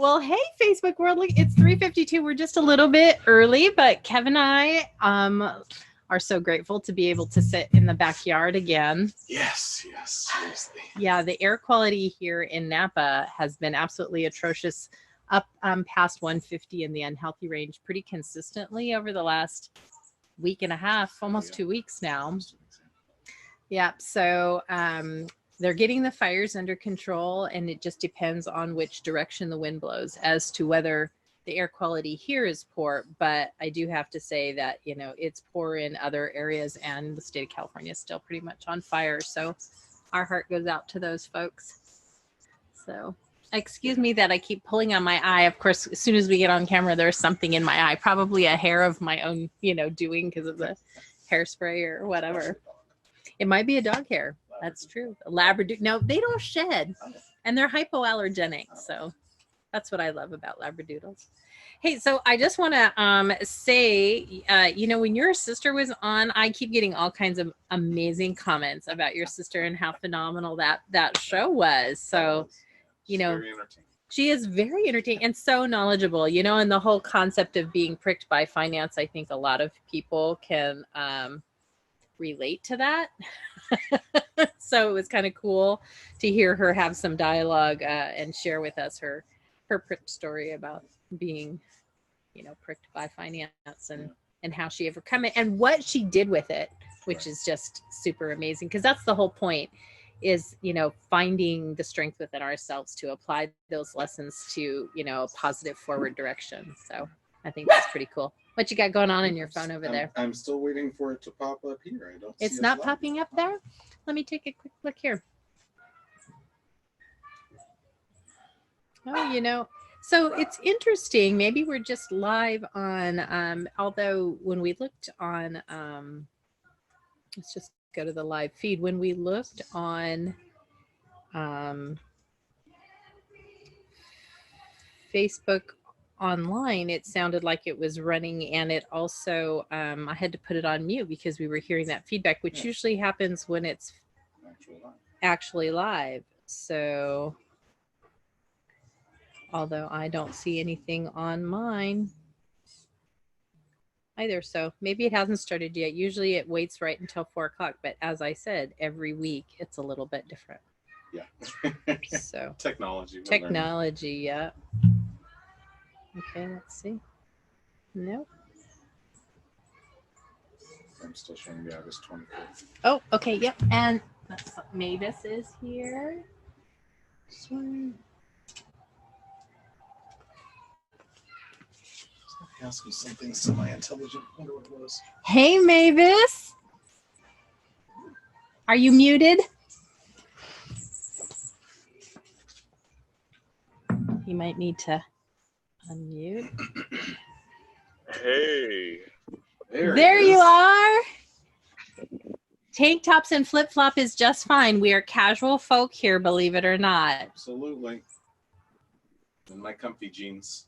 Well, hey, Facebook world, look, it's 3:52. We're just a little bit early, but Kevin and I are so grateful to be able to sit in the backyard again. Yes, seriously. Yeah, the air quality here in Napa has been absolutely atrocious, up past 150 in the unhealthy range pretty consistently over the last week and a half, almost 2 weeks now. Yeah, so they're getting the fires under control, and it just depends on which direction the wind blows as to whether the air quality here is poor. But I do have to say that, you know, it's poor in other areas, and the state of California is still pretty much on fire. So our heart goes out to those folks. So excuse me that I keep pulling on my eye. Of course, as soon as we get on camera, there's something in my eye, probably a hair of my own, you know, doing because of the hairspray or whatever. It might be a dog hair. That's true. A Labradoodle. No, they don't shed, and they're hypoallergenic. So that's what I love about Labradoodles. Hey, so I just want to say, you know, when your sister was on, I keep getting all kinds of amazing comments about your sister and how phenomenal that show was. So, you know, she is very entertaining and so knowledgeable, you know, and the whole concept of being pricked by finance, I think a lot of people can relate to that. So it was kind of cool to hear her have some dialogue and share with us her pricked story about being, you know, pricked by finance and how she overcome it and what she did with it, which is just super amazing, because that's the whole point, is, you know, finding the strength within ourselves to apply those lessons to, you know, a positive forward direction. So I think that's pretty cool. What you got going on in your phone over there? I'm still waiting for it to pop up here. I don't. It's not popping up there. Let me take a quick look here. Oh, you know, so it's interesting. Maybe we're just live on. Although when we looked on, let's just go to the live feed. When we looked on Facebook online, it sounded like it was running, and it also I had to put it on mute because we were hearing that feedback, which usually happens when it's actually live. So although I don't see anything on mine either, so maybe it hasn't started yet. Usually it waits right until 4 o'clock, but as I said, every week it's a little bit different. Yeah. So technology, yeah. Okay, let's see. Nope. I'm still showing the August 25th. Oh, okay, yep. And Mavis is here. Ask me something semi-intelligent. I wonder what it was. Hey, Mavis. Are you muted? You might need to unmute. Hey. There you are. Tank tops and flip-flop is just fine. We are casual folk here, believe it or not. Absolutely. And my comfy jeans.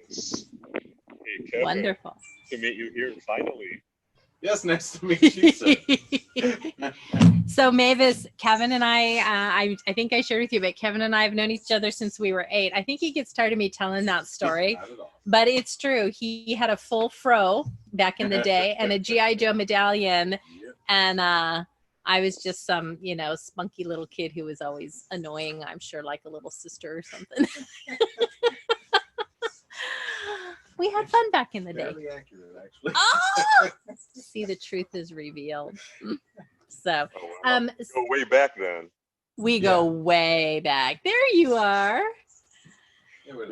Hey, Kevin. Wonderful. To meet you here finally. Yes, nice to meet you, sir. So Mavis, Kevin and I think I shared with you, but Kevin and I have known each other since we were 8. I think he gets tired of me telling that story, but it's true. He had a full fro back in the day and a G.I. Joe medallion. Yep. And I was just some, you know, spunky little kid who was always annoying. I'm sure like a little sister or something. We had fun back in the day. Very accurate, actually. Oh! See, the truth is revealed. So, go way back then. We go way back. There you are.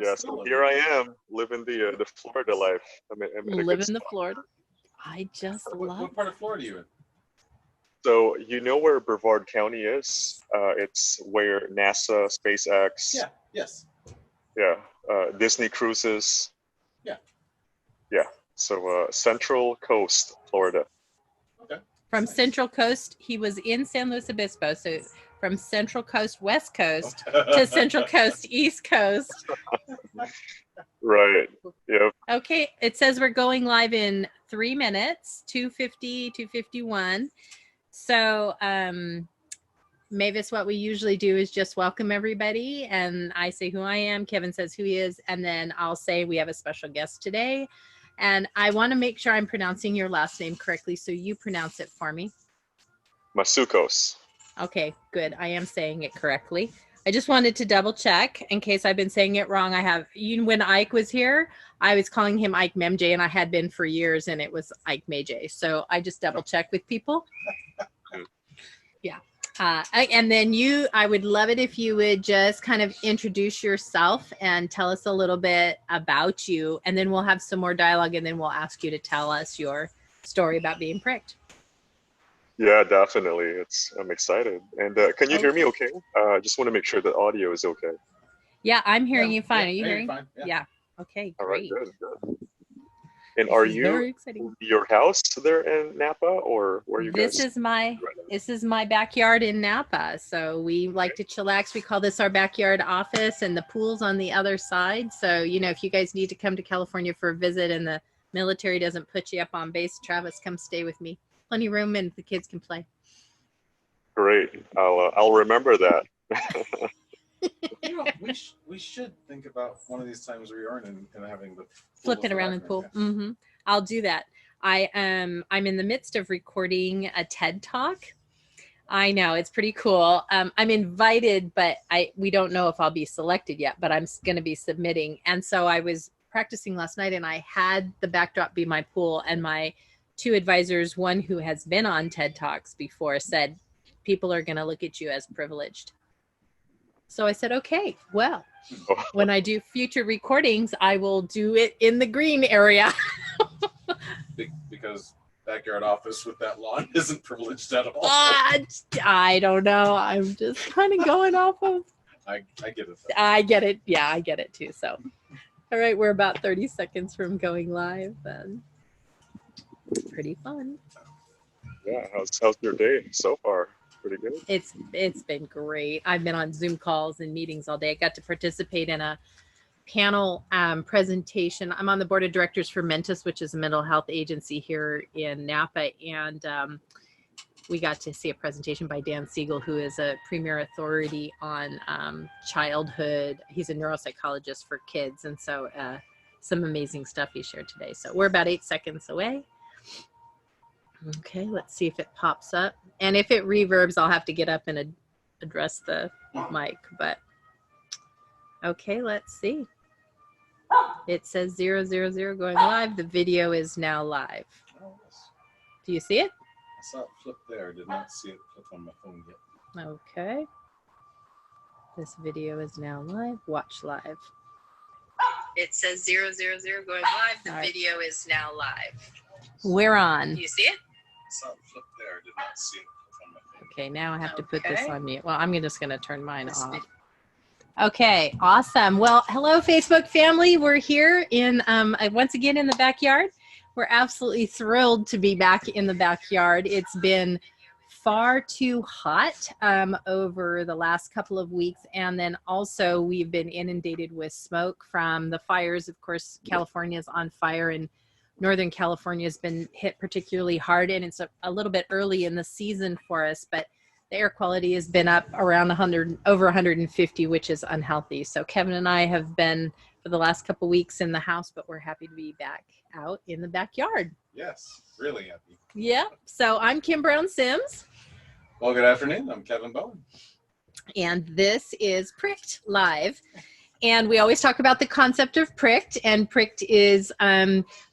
Yeah, so here I am, living the Florida life. Living the Florida. I just love. What part of Florida are you in? So you know where Brevard County is? It's where NASA, SpaceX. Yeah. Yes. Yeah. Disney cruises. Yeah. Yeah. So Central Coast, Florida. Okay. From Central Coast, he was in San Luis Obispo. So from Central Coast, West Coast to Central Coast, East Coast. Right. Yep. Okay. It says we're going live in 3 minutes, 2:50, 2:51. So Mavis, what we usually do is just welcome everybody, and I say who I am, Kevin says who he is, and then I'll say we have a special guest today. And I want to make sure I'm pronouncing your last name correctly, so you pronounce it for me. Masuecos. Okay, good. I am saying it correctly. I just wanted to double check in case I've been saying it wrong. When Ike was here, I was calling him Ike Memj, and I had been for years, and it was Ike Mej. So I just double check with people. Yeah. And then I would love it if you would just kind of introduce yourself and tell us a little bit about you, and then we'll have some more dialogue, and then we'll ask you to tell us your story about being pricked. Yeah, definitely. I'm excited. And can you hear me okay? I just want to make sure the audio is okay. Yeah, I'm hearing you fine. Are you Yeah, hearing? fine. Yeah. Yeah. Okay, All right, great. good. And are you your house there in Napa, or where are you guys? This is my backyard in Napa. So we like to chillax. We call this our backyard office, and the pool's on the other side. So, if you guys need to come to California for a visit and the military doesn't put you up on base, Travis, come stay with me. Plenty of room, and the kids can play. Great. I'll remember that. We should think about one of these times we are and having the flip it around in the pool. Yeah. Mm-hmm. I'll do that. I'm in the midst of recording a TED Talk. I know, it's pretty cool. I'm invited, but we don't know if I'll be selected yet, but I'm going to be submitting. And so I was practicing last night, and I had the backdrop be my pool, and my two advisors, one who has been on TED Talks before, said, people are going to look at you as privileged. So I said, okay, well, when I do future recordings, I will do it in the green area. Because backyard office with that lawn isn't privileged at all. I don't know. I'm just kind of going off of. I get it. I get it. Yeah, I get it too. So, all right, we're about 30 seconds from going live. And pretty fun. Yeah, how's your day so far? Pretty good. It's been great. I've been on Zoom calls and meetings all day. I got to participate in a panel presentation. I'm on the board of directors for Mentorship, which is a mental health agency here in Napa, and we got to see a presentation by Dan Siegel, who is a premier authority on childhood. He's a neuropsychologist for kids, and so some amazing stuff he shared today. So we're about 8 seconds away. Okay, let's see if it pops up. And if it reverbs, I'll have to get up and address the mic. But okay, let's see. It says 000 going live. The video is now live. Do you see it? I saw it flip there. I did not see it flip on my phone yet. Okay. This video is now live. Watch live. It says 000 going live. The video is now live. We're on. Do you see it? I saw it flip there. I did not see it flip on my phone. Okay, now I have to put this on mute. Well, I'm just going to turn mine off. Okay, awesome. Well, hello, Facebook family. We're here in once again in the backyard. We're absolutely thrilled to be back in the backyard. It's been far too hot over the last couple of weeks, and then also we've been inundated with smoke from the fires. Of course, California is on fire, and Northern California has been hit particularly hard, and it's a little bit early in the season for us, but the air quality has been up around over 150, which is unhealthy. So Kevin and I have been for the last couple weeks in the house, but we're happy to be back out in the backyard. Yes, really happy. Yeah. So I'm Kim Brown Sims. Well, good afternoon. I'm Kevin Bowen. And this is Pricked Live. And we always talk about the concept of pricked, and pricked is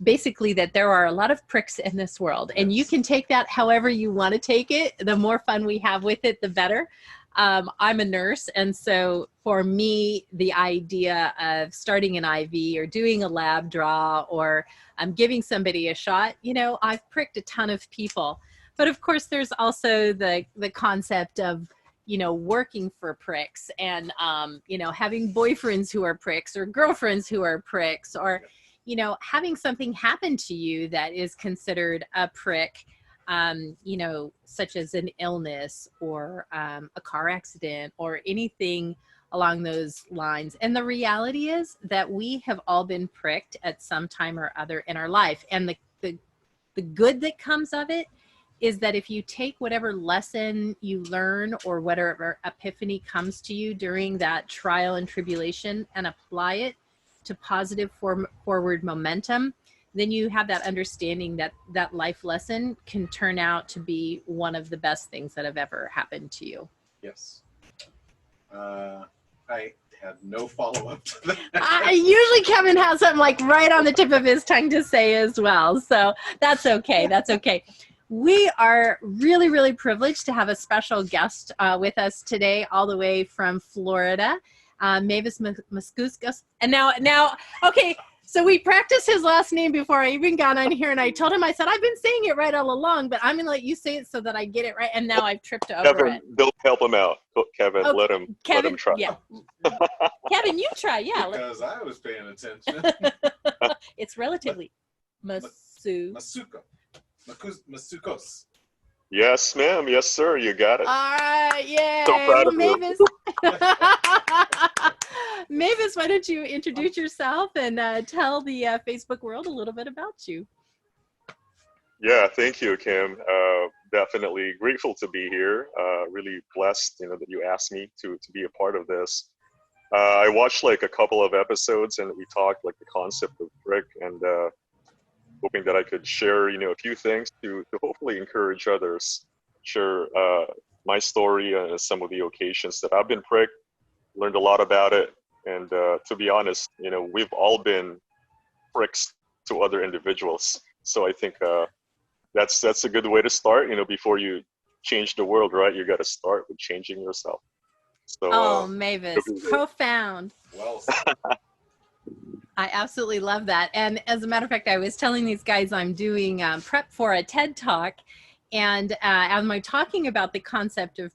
basically that there are a lot of pricks in this world, and you can take that however you want to take it. The more fun we have with it, the better. I'm a nurse, and so for me, the idea of starting an IV or doing a lab draw or giving somebody a shot, I've pricked a ton of people. But of course, there's also the concept of working for pricks and, having boyfriends who are pricks or girlfriends who are pricks, or, having something happen to you that is considered a prick, such as an illness or a car accident or anything along those lines. And the reality is that we have all been pricked at some time or other in our life. And the good that comes of it is that if you take whatever lesson you learn or whatever epiphany comes to you during that trial and tribulation and apply it to positive forward momentum, then you have that understanding that that life lesson can turn out to be one of the best things that have ever happened to you. Yes. I had no follow-up to that. Usually Kevin has something like right on the tip of his tongue to say as well. So that's okay. That's okay. We are really, really privileged to have a special guest with us today, all the way from Florida, Mavis Masuecos. And now, okay, so we practiced his last name before I even got on here, and I told him, I said, I've been saying it right all along, but I'm going to let you say it so that I get it right. And now I've tripped over Kevin, it. they'll help him out. Kevin, Oh, let him try. Yeah. Kevin, you try. Yeah. Because I was paying attention. It's relatively Masuecos. Yes, ma'am. Yes, sir. You got it. All right, yay. So proud of you. Mavis. Mavis, why don't you introduce yourself and tell the Facebook world a little bit about you? Yeah, thank you, Kim. Definitely grateful to be here. Really blessed, that you asked me to be a part of this. I watched like a couple of episodes, and we talked like the concept of brick, and hoping that I could share, a few things to hopefully encourage others. Share my story and some of the occasions that I've been pricked, learned a lot about it, and to be honest, we've all been pricks to other individuals. So I think that's a good way to start. Before you change the world, right? You got to start with changing yourself. So, Mavis, profound. Well said. I absolutely love that. And as a matter of fact, I was telling these guys I'm doing prep for a TED Talk. And as I'm talking about the concept of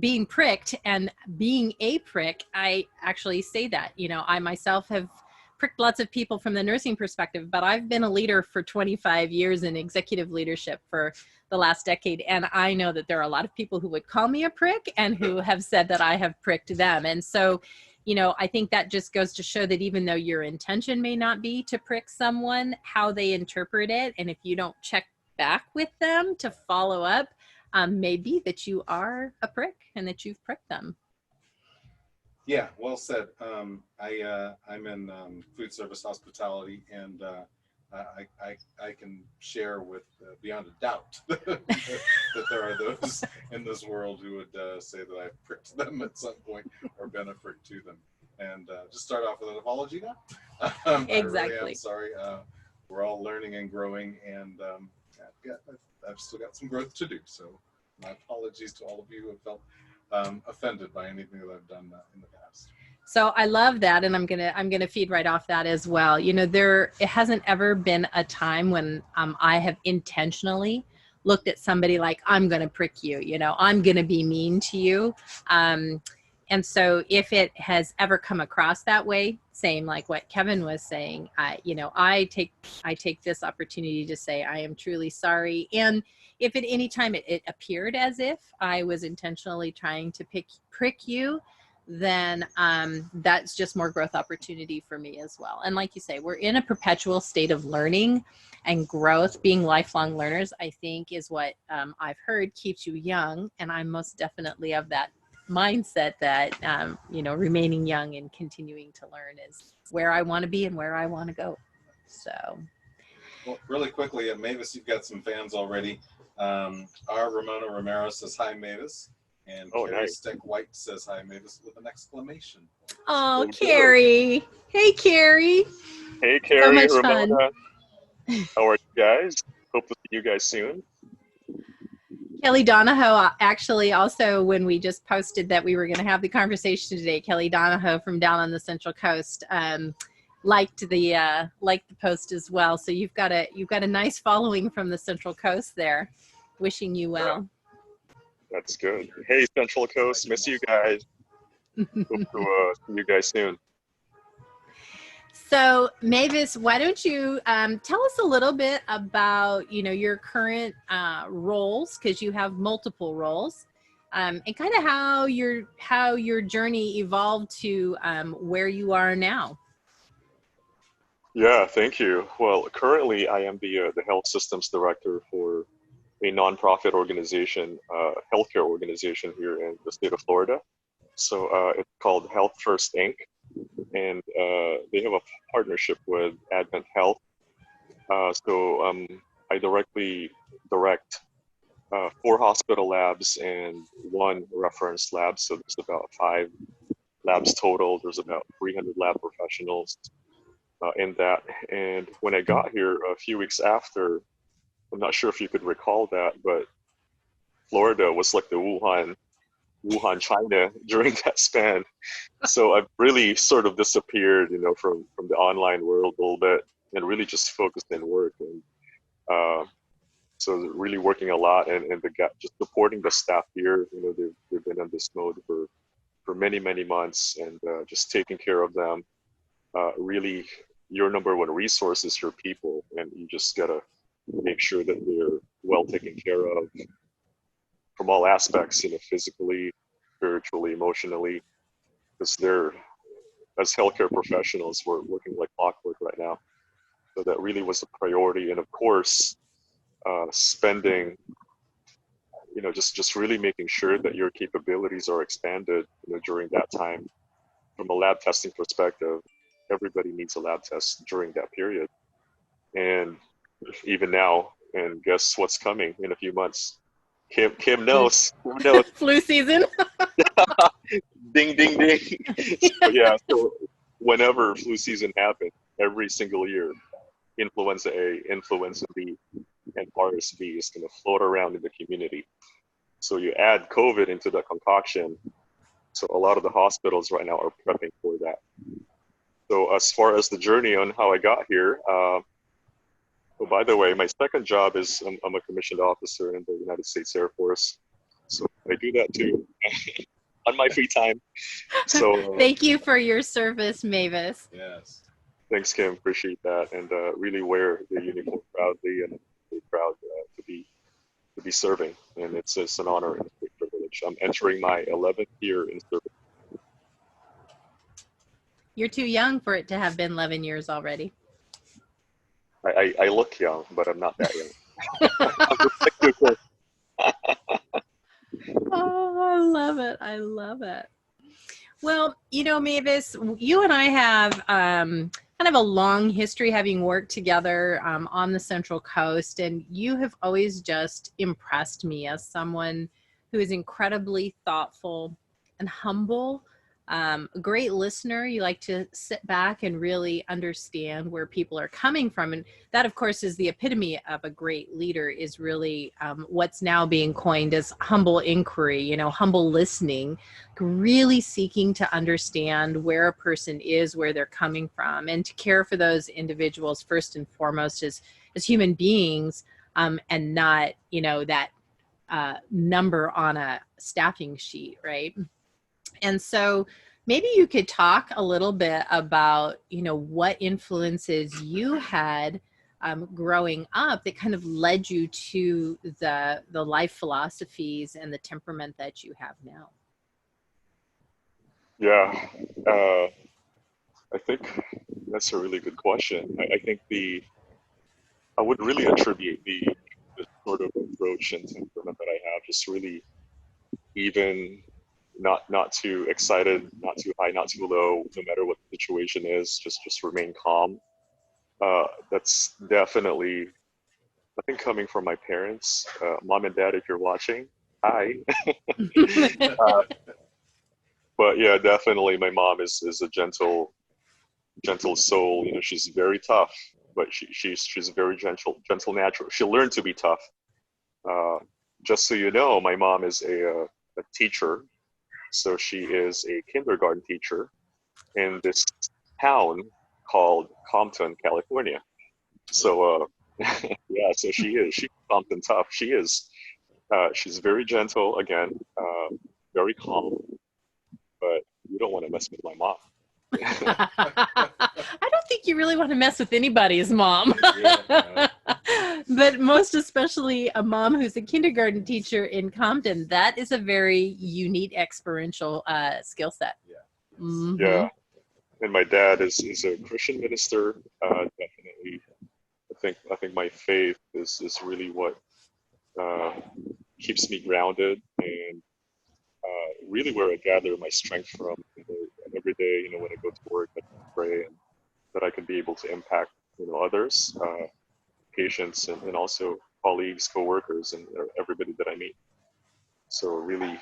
being pricked and being a prick, I actually say that, I myself have pricked lots of people from the nursing perspective, but I've been a leader for 25 years in executive leadership for the last decade. And I know that there are a lot of people who would call me a prick and who have said that I have pricked them. And so, I think that just goes to show that even though your intention may not be to prick someone, how they interpret it, and if you don't check back with them to follow up, may be that you are a prick and that you've pricked them. Yeah, well said. I'm in food service hospitality, and I can share with beyond a doubt that there are those in this world who would say that I've pricked them at some point or been a prick to them. And just start off with an apology now. Exactly. I really am sorry. We're all learning and growing, and I've still got some growth to do. So my apologies to all of you who have felt offended by anything that I've done in the past. So I love that, and I'm gonna feed right off that as well. It hasn't ever been a time when I have intentionally looked at somebody like, I'm gonna prick you, I'm gonna be mean to you. And so if it has ever come across that way, same like what Kevin was saying, I take this opportunity to say I am truly sorry. And if at any time it appeared as if I was intentionally trying to prick you, then that's just more growth opportunity for me as well. And like you say, we're in a perpetual state of learning and growth. Being lifelong learners, I think, is what I've heard keeps you young. And I'm most definitely of that mindset that, remaining young and continuing to learn is where I want to be and where I want to go. So. Well, really quickly, Mavis, you've got some fans already. Our Ramona Romero says, hi, Mavis. And Carrie nice. Steck White says, hi, Mavis, with an exclamation point. Oh, Carrie. Hey, Carrie. Hey, Carrie, So much Ramona. fun. How are you guys? Hope to see you guys soon. Kelly Donahoe, actually, also when we just posted that we were going to have the conversation today, Kelly Donahoe from down on the Central Coast liked the post as well. So you've got a nice following from the Central Coast there. Wishing you well. That's good. Hey, Central Coast, miss you guys. Hope to see you guys soon. So Mavis, why don't you tell us a little bit about your current roles, because you have multiple roles, and kind of how your journey evolved to where you are now. Yeah, thank you. Well, currently I am the health systems director for a nonprofit organization, healthcare organization here in the state of Florida. So it's called Health First Inc. And they have a partnership with Advent Health. So I directly direct 4 hospital labs and 1 reference lab. So there's about 5 labs total. There's about 300 lab professionals in that. And when I got here a few weeks after, I'm not sure if you could recall that, but Florida was like the Wuhan, China during that span. So I've really sort of disappeared, from the online world a little bit and really just focused in work. And so really working a lot and just supporting the staff here. They've been in this mode for many, many months, and just taking care of them. Really, your number one resource is your people, and you just gotta make sure that they're well taken care of from all aspects, physically, spiritually, emotionally, because as healthcare professionals, we're working like clockwork right now. So that really was a priority. And of course, spending, just really making sure that your capabilities are expanded, during that time. From a lab testing perspective, everybody needs a lab test during that period. And even now, and guess what's coming in a few months? Kim knows. Who knows? Flu season. Ding, ding, ding. So whenever flu season happens, every single year, influenza A, influenza B, and RSV is going to float around in the community. So you add COVID into the concoction. So a lot of the hospitals right now are prepping for that. So as far as the journey on how I got here, by the way, my second job is I'm a commissioned officer in the United States Air Force. So I do that too on my free time. So thank you for your service, Mavis. Yes. Thanks, Kim. Appreciate that, and really wear the uniform proudly, and I'm really proud to be serving. And it's an honor and a great privilege. I'm entering my 11th year in service. You're too young for it to have been 11 years already. I look young, but I'm not that young. Oh, I love it. I love it. Well, Mavis, you and I have kind of a long history having worked together on the Central Coast, and you have always just impressed me as someone who is incredibly thoughtful and humble, a great listener. You like to sit back and really understand where people are coming from. And that, of course, is the epitome of a great leader, is really what's now being coined as humble inquiry, humble listening, really seeking to understand where a person is, where they're coming from, and to care for those individuals first and foremost as human beings, and not, that number on a staffing sheet, right? And so maybe you could talk a little bit about, what influences you had growing up that kind of led you to the life philosophies and the temperament that you have now. Yeah, I think that's a really good question. I think I would really attribute the sort of approach and temperament that I have, just really even, not too excited, not too high, not too low, no matter what the situation is, just remain calm. That's definitely, I think, coming from my parents, mom and dad, if you're watching, hi. But yeah, definitely my mom is a gentle soul. She's very tough, but she's very gentle natural. She learned to be tough. Just so you know, my mom is a teacher. So she is a kindergarten teacher in this town called Compton, California. So yeah, so she's Compton tough. She's very gentle, again, very calm, but you don't want to mess with my mom. I don't think you really want to mess with anybody's mom. Yeah. But most especially a mom who's a kindergarten teacher in Compton. That is a very unique experiential skill set. Yeah. Mm-hmm. Yeah, and my dad is a Christian minister. Definitely, I think my faith is really what keeps me grounded, and really where I gather my strength from. And every day, when I go to work, I pray and that I can be able to impact, others, patients, and also colleagues, coworkers, and everybody that I meet. So really,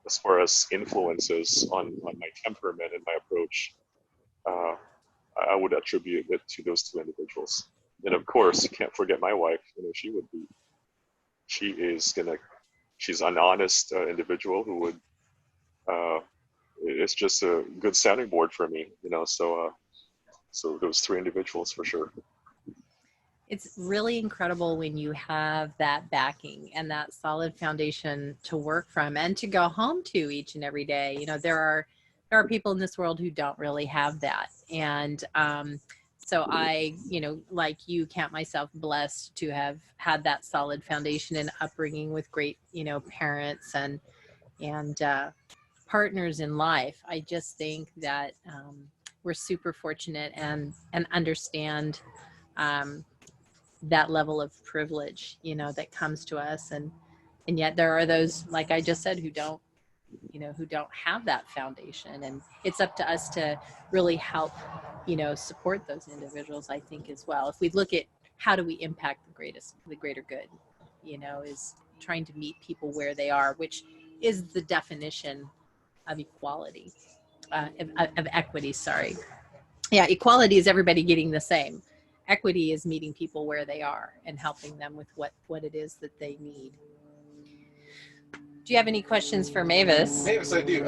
as far as influences on my temperament and my approach, I would attribute it to those two individuals. And of course, you can't forget my wife. She's an honest individual who would, it's just a good sounding board for me, so those three individuals for sure. It's really incredible when you have that backing and that solid foundation to work from and to go home to each and every day. There are people in this world who don't really have that. And so I, like you, count myself blessed to have had that solid foundation and upbringing with great, parents and partners in life. I just think that we're super fortunate and understand that level of privilege, that comes to us. And yet there are those, like I just said, who don't have that foundation. And it's up to us to really help, support those individuals, I think, as well. If we look at how do we impact the greater good, is trying to meet people where they are, which is the definition of equality, of equity, sorry. Yeah, equality is everybody getting the same. Equity is meeting people where they are and helping them with what it is that they need. Do you have any questions for Mavis? Mavis, I do.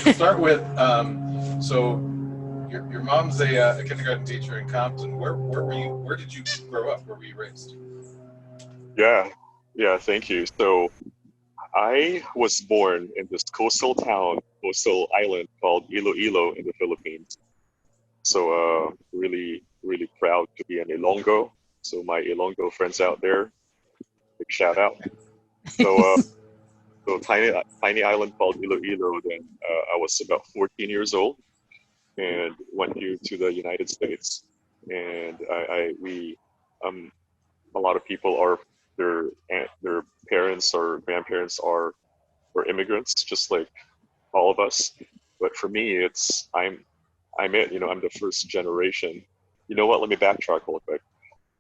So start with, so your mom's a kindergarten teacher in Compton. Where were you? Where did you grow up? Where were you raised? Yeah, thank you. So I was born in this coastal island called Iloilo in the Philippines. So really, really proud to be an Ilonggo. So my Ilonggo friends out there, big shout out. So tiny island called Iloilo. Then I was about 14 years old and went here to the United States. And a lot of people are their parents or grandparents are immigrants, just like all of us. But for me, I'm the first generation. You know what? Let me backtrack a little bit.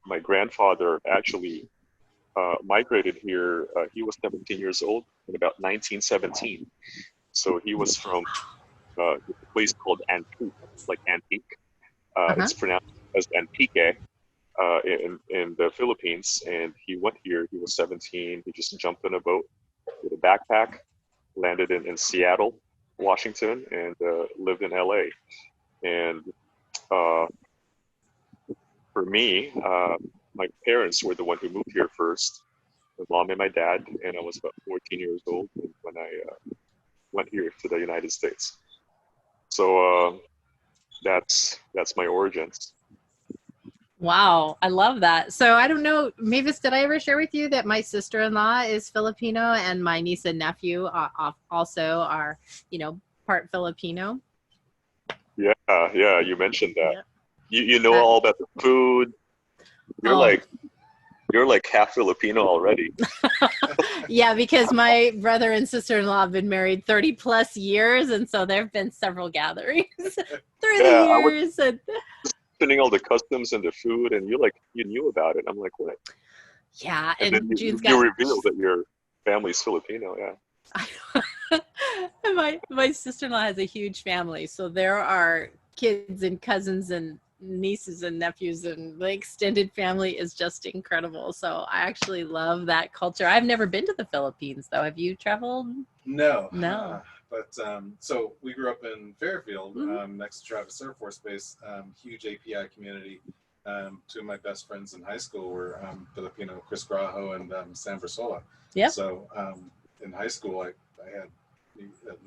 My grandfather actually migrated here. He was 17 years old in about 1917. So he was from a place called Antique, like Antique. It's pronounced as Antique in the Philippines. And he went here. He was 17. He just jumped on a boat with a backpack, landed in Seattle, Washington, and lived in LA. And for me, my parents were the one who moved here first, my mom and my dad, and I was about 14 years old when I went here to the United States. So that's my origins. Wow, I love that. So I don't know, Mavis, did I ever share with you that my sister-in-law is Filipino and my niece and nephew also are, part Filipino? Yeah, you mentioned that. Yeah. You know all about the food. You're like half Filipino already. Yeah, because my brother and sister-in-law have been married 30 plus years, and so there have been several gatherings through the years. Mentioning all the customs and the food, and you knew about it. I'm like, what? Yeah, and then you revealed that your family's Filipino. Yeah. my sister-in-law has a huge family, so there are kids and cousins and nieces and nephews, and the extended family is just incredible. So I actually love that culture. I've never been to the Philippines though. Have you traveled? No. But so we grew up in Fairfield, next to Travis Air Force Base, huge API community. Two of my best friends in high school were Filipino, Chris Grajo and Sam Versola. Yeah. So in high school, I had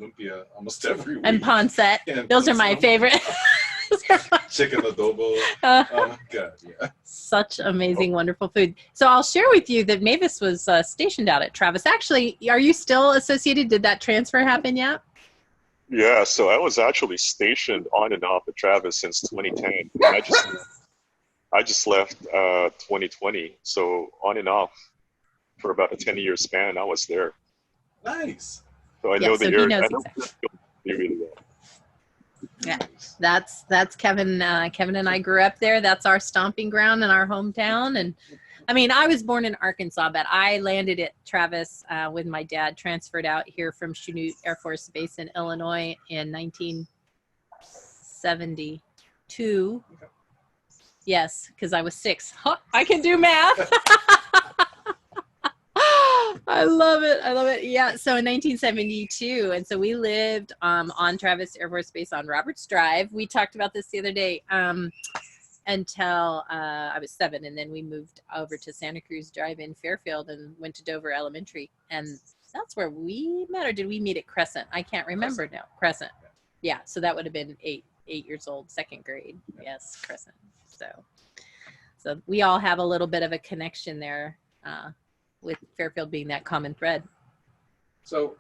lumpia almost every week. And pancit. Those are my favorite. Chicken adobo. Oh my God, yeah. Such amazing, wonderful food. So I'll share with you that Mavis was stationed out at Travis. Actually, are you still associated? Did that transfer happen yet? Yeah, so I was actually stationed on and off at Travis since 2010. And I just left 2020. So on and off for about a 10-year span. I was there. Nice. So I Yeah, know so the he area. knows I know exactly. Fairfield really well. Yeah, that's Kevin. Kevin and I grew up there. That's our stomping ground in our hometown. And I mean, I was born in Arkansas, but I landed at Travis with my dad. Transferred out here from Chanute Air Force Base in Illinois in 1972. Yes, because I was 6. Huh, I can do math. I love it. I love it. Yeah. So in 1972. And so we lived on Travis Air Force Base on Roberts Drive. We talked about this the other day until I was 7. And then we moved over to Santa Cruz Drive in Fairfield and went to Dover Elementary. And that's where we met. Or did we meet at Crescent? I can't remember now. Crescent. Yeah. So that would have been 8 years old, 2nd grade. Yes. Crescent. So we all have a little bit of a connection there. With Fairfield being that common thread. So,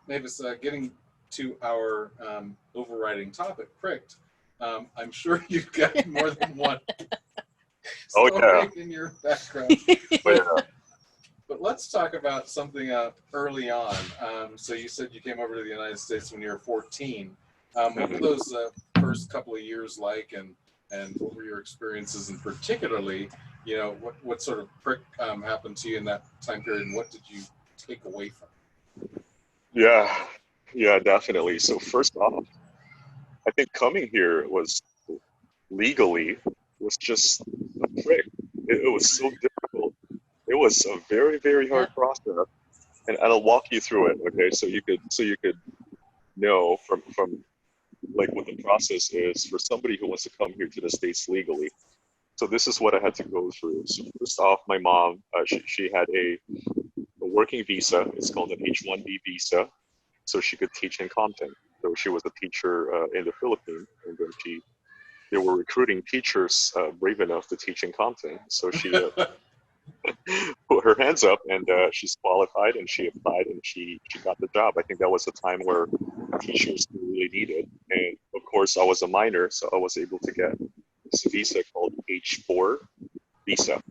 Mavis, getting to our overriding topic, cricked, I'm sure you've got more than one story in your background. But let's talk about something early on. So you said you came over to the United States when you were 14. What were those first couple of years like, and what were your experiences, and particularly, you know, what sort of prick happened to you in that time period, and what did you take away from it? Yeah, definitely. So first off, I think coming here was legally was just a prick. It was so difficult. It was a very, very hard process, and I'll walk you through it. Okay, so you could know from like what the process is for somebody who wants to come here to the States legally. So this is what I had to go through. So first off, my mom, she had a working visa. It's called an H-1B visa, so she could teach in Compton. So she was a teacher in the Philippines, and then they were recruiting teachers brave enough to teach in Compton. So she put her hands up, and she's qualified, and she applied, and she got the job. I think that was the time where teachers were really needed. And of course, I was a minor, so I was able to get this visa called H-4 visa.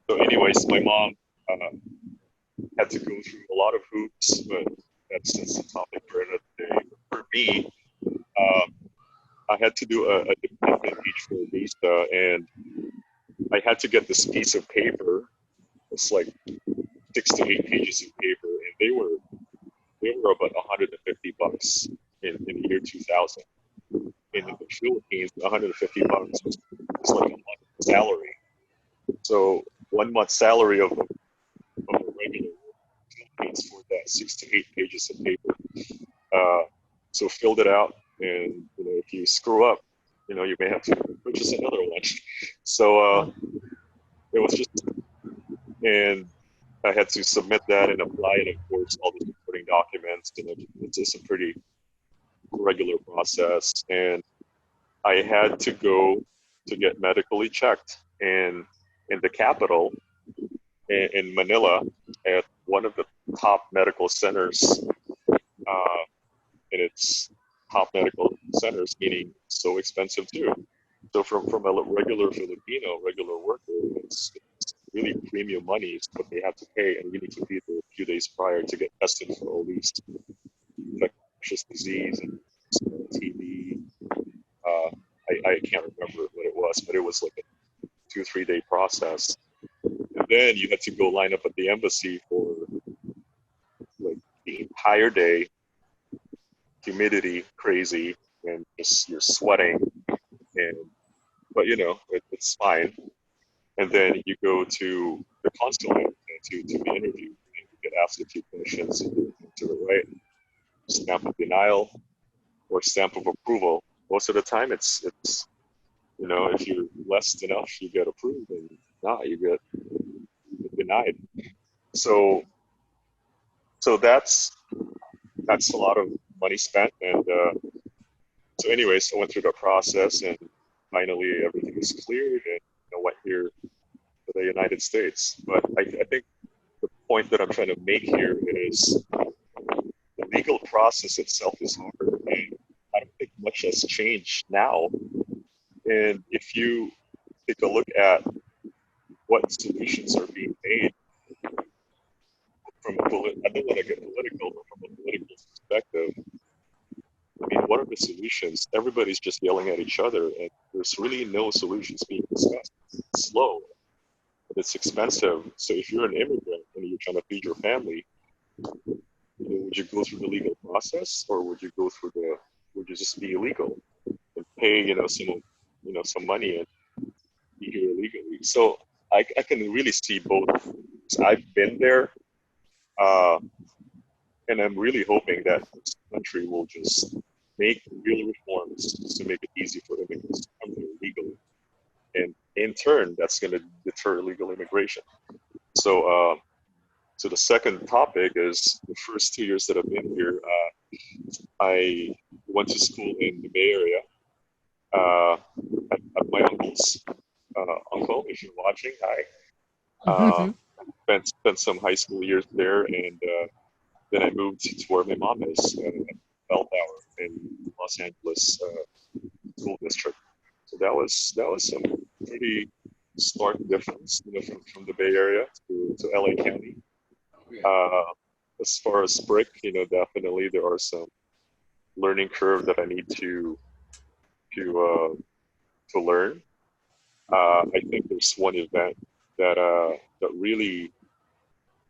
So anyways, my mom had to go through a lot of hoops, but that's the topic for another day. For me, I had to do a dependent H-4 visa, and I had to get this piece of paper. It's like 6 to 8 pages of paper, and they were about $150 in the year 2000. In the Philippines, $150 was like a month's salary. So 1 month's salary of a regular Philippines for that 6 to 8 pages of paper. So filled it out, and you know, if you screw up, you know, you may have to purchase another one. So it was just, and I had to submit that and apply it, of course, all the supporting documents, and it's just a pretty regular process. And I had to go to get medically checked in the capital, in Manila, at one of the top medical centers. And it's top medical centers, meaning so expensive too. So from a regular Filipino, regular worker, it's really premium money is what they have to pay, and you need to be there a few days prior to get tested for all these infectious disease and TB. I can't remember what it was, but it was like a 2-3 day process. And then you had to go line up at the embassy for like the entire day, humidity crazy, and just you're sweating, but you know, it's fine. And then you go to the consulate to be interviewed, and you get asked a few questions to the right, stamp of denial or stamp of approval. Most of the time it's you know, if you're less enough, you get approved, and not, you get denied. So that's a lot of money spent. And so anyways, I went through the process, and finally everything was cleared, and I went here to the United States. But I think the point that I'm trying to make here is the legal process itself is hard, and I don't think much has changed now. And if you take a look at what solutions are being made, I don't want to get political, but from a political perspective, I mean, what are the solutions? Everybody's just yelling at each other, and there's really no solutions being discussed. It's slow, but it's expensive. So if you're an immigrant and you're trying to feed your family, would you go through the legal process, or would you go through would you just be illegal and pay, some money and be here illegally? So I can really see both. I've been there, and I'm really hoping that this country will just make real reforms to make it easy for immigrants to come here legally. And in turn, that's going to deter illegal immigration. So, so the second topic is the first 2 years that I've been here, I went to school in the Bay Area at my uncle's uncle, if you're watching, hi. Spent some high school years there, and then I moved to where my mom is, Bell Tower in Los Angeles school district. So that was some pretty stark difference, from the Bay Area to LA County. As far as brick, definitely there are some learning curve that I need to learn. I think there's one event that really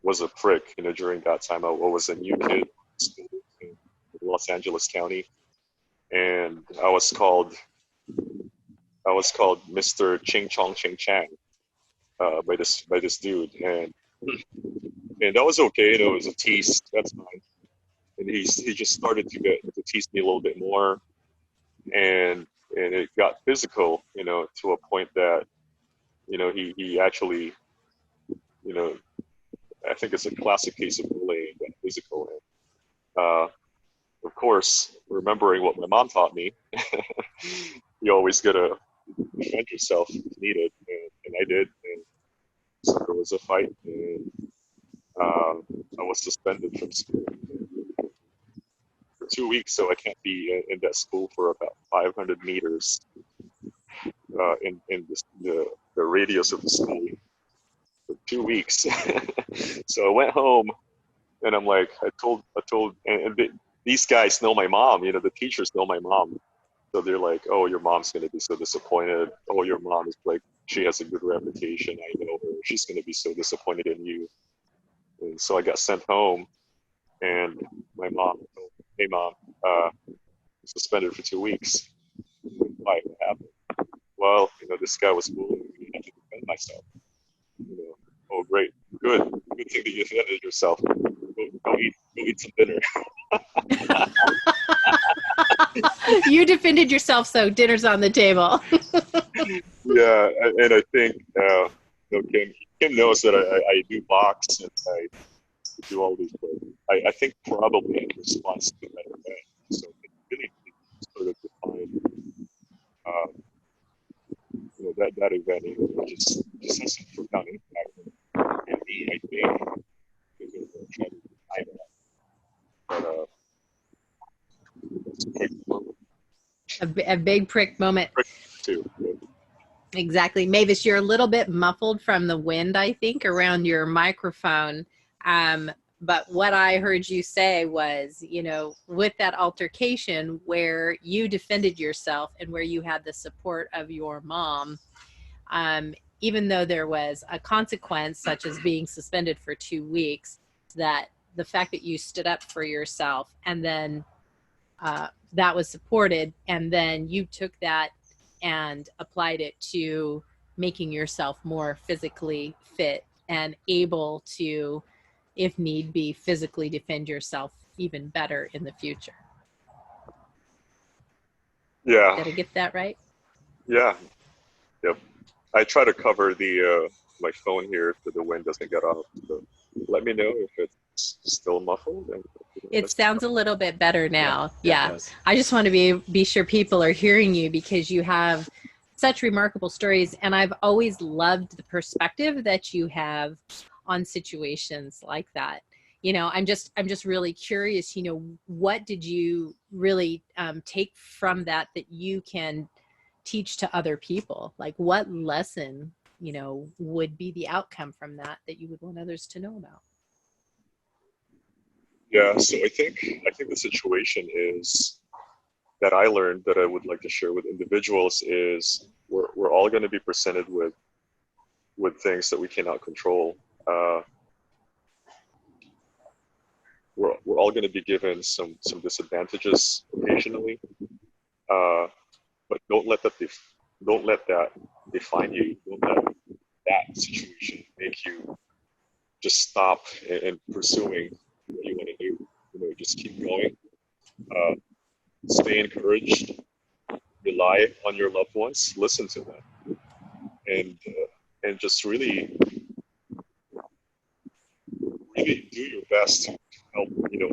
was a prick, during that time. I was a new kid in school in Los Angeles County, and I was called Mr. Ching Chong Ching Chang by this dude, and that was okay. It was a tease. That's fine. And he just started to tease me a little bit more, and it got physical, to a point that, he actually, I think it's a classic case of bullying, got physical. And of course, remembering what my mom taught me, you always gotta defend yourself if needed, and I did. And so there was a fight, and I was suspended from school for 2 weeks, so I can't be in that school for about 500 meters in the radius of the school for 2 weeks. So I went home, and I'm like, I told, these guys know my mom. The teachers know my mom, so they're like, "Oh, your mom's gonna be so disappointed. Oh, your mom is like, she has a good reputation. I know her. She's gonna be so disappointed in you." And so I got sent home, and my mom told me, "Hey, Mom, suspended for 2 weeks." Why? What happened? Well, this guy was bullying me. I had to defend myself. Oh, great, good thing that you defended yourself. Go eat some dinner. You defended yourself, so dinner's on the table. Yeah, and I think Kim knows that I do box, and I do all these things. I think probably in response to that event, so it really sort of defined that event, just has some profound impact on me, I think, because of trying to define that. But it's a big moment. A big prick moment. Too. Exactly. Mavis, you're a little bit muffled from the wind, I think, around your microphone. But what I heard you say was, with that altercation where you defended yourself and where you had the support of your mom, even though there was a consequence such as being suspended for 2 weeks, that the fact that you stood up for yourself, and then that was supported, and then you took that and applied it to making yourself more physically fit and able to, if need be, physically defend yourself even better in the future. Yeah. Did I get that right? Yeah. Yep. I try to cover my phone here so the wind doesn't get off. So let me know if it's still muffled. And, it sounds a little bit better now. Yeah. I just want to be sure people are hearing you, because you have such remarkable stories, and I've always loved the perspective that you have on situations like that. I'm just really curious, what did you really take from that you can teach to other people? Like, what lesson, would be the outcome from that you would want others to know about? Yeah, so I think the situation is that I learned that I would like to share with individuals is we're all going to be presented with things that we cannot control. We're all going to be given some disadvantages occasionally, but don't let that define you. Don't let that situation make you just stop and pursuing what you want to do. Just keep going. Stay encouraged. Rely on your loved ones. Listen to them, and just really do your best to help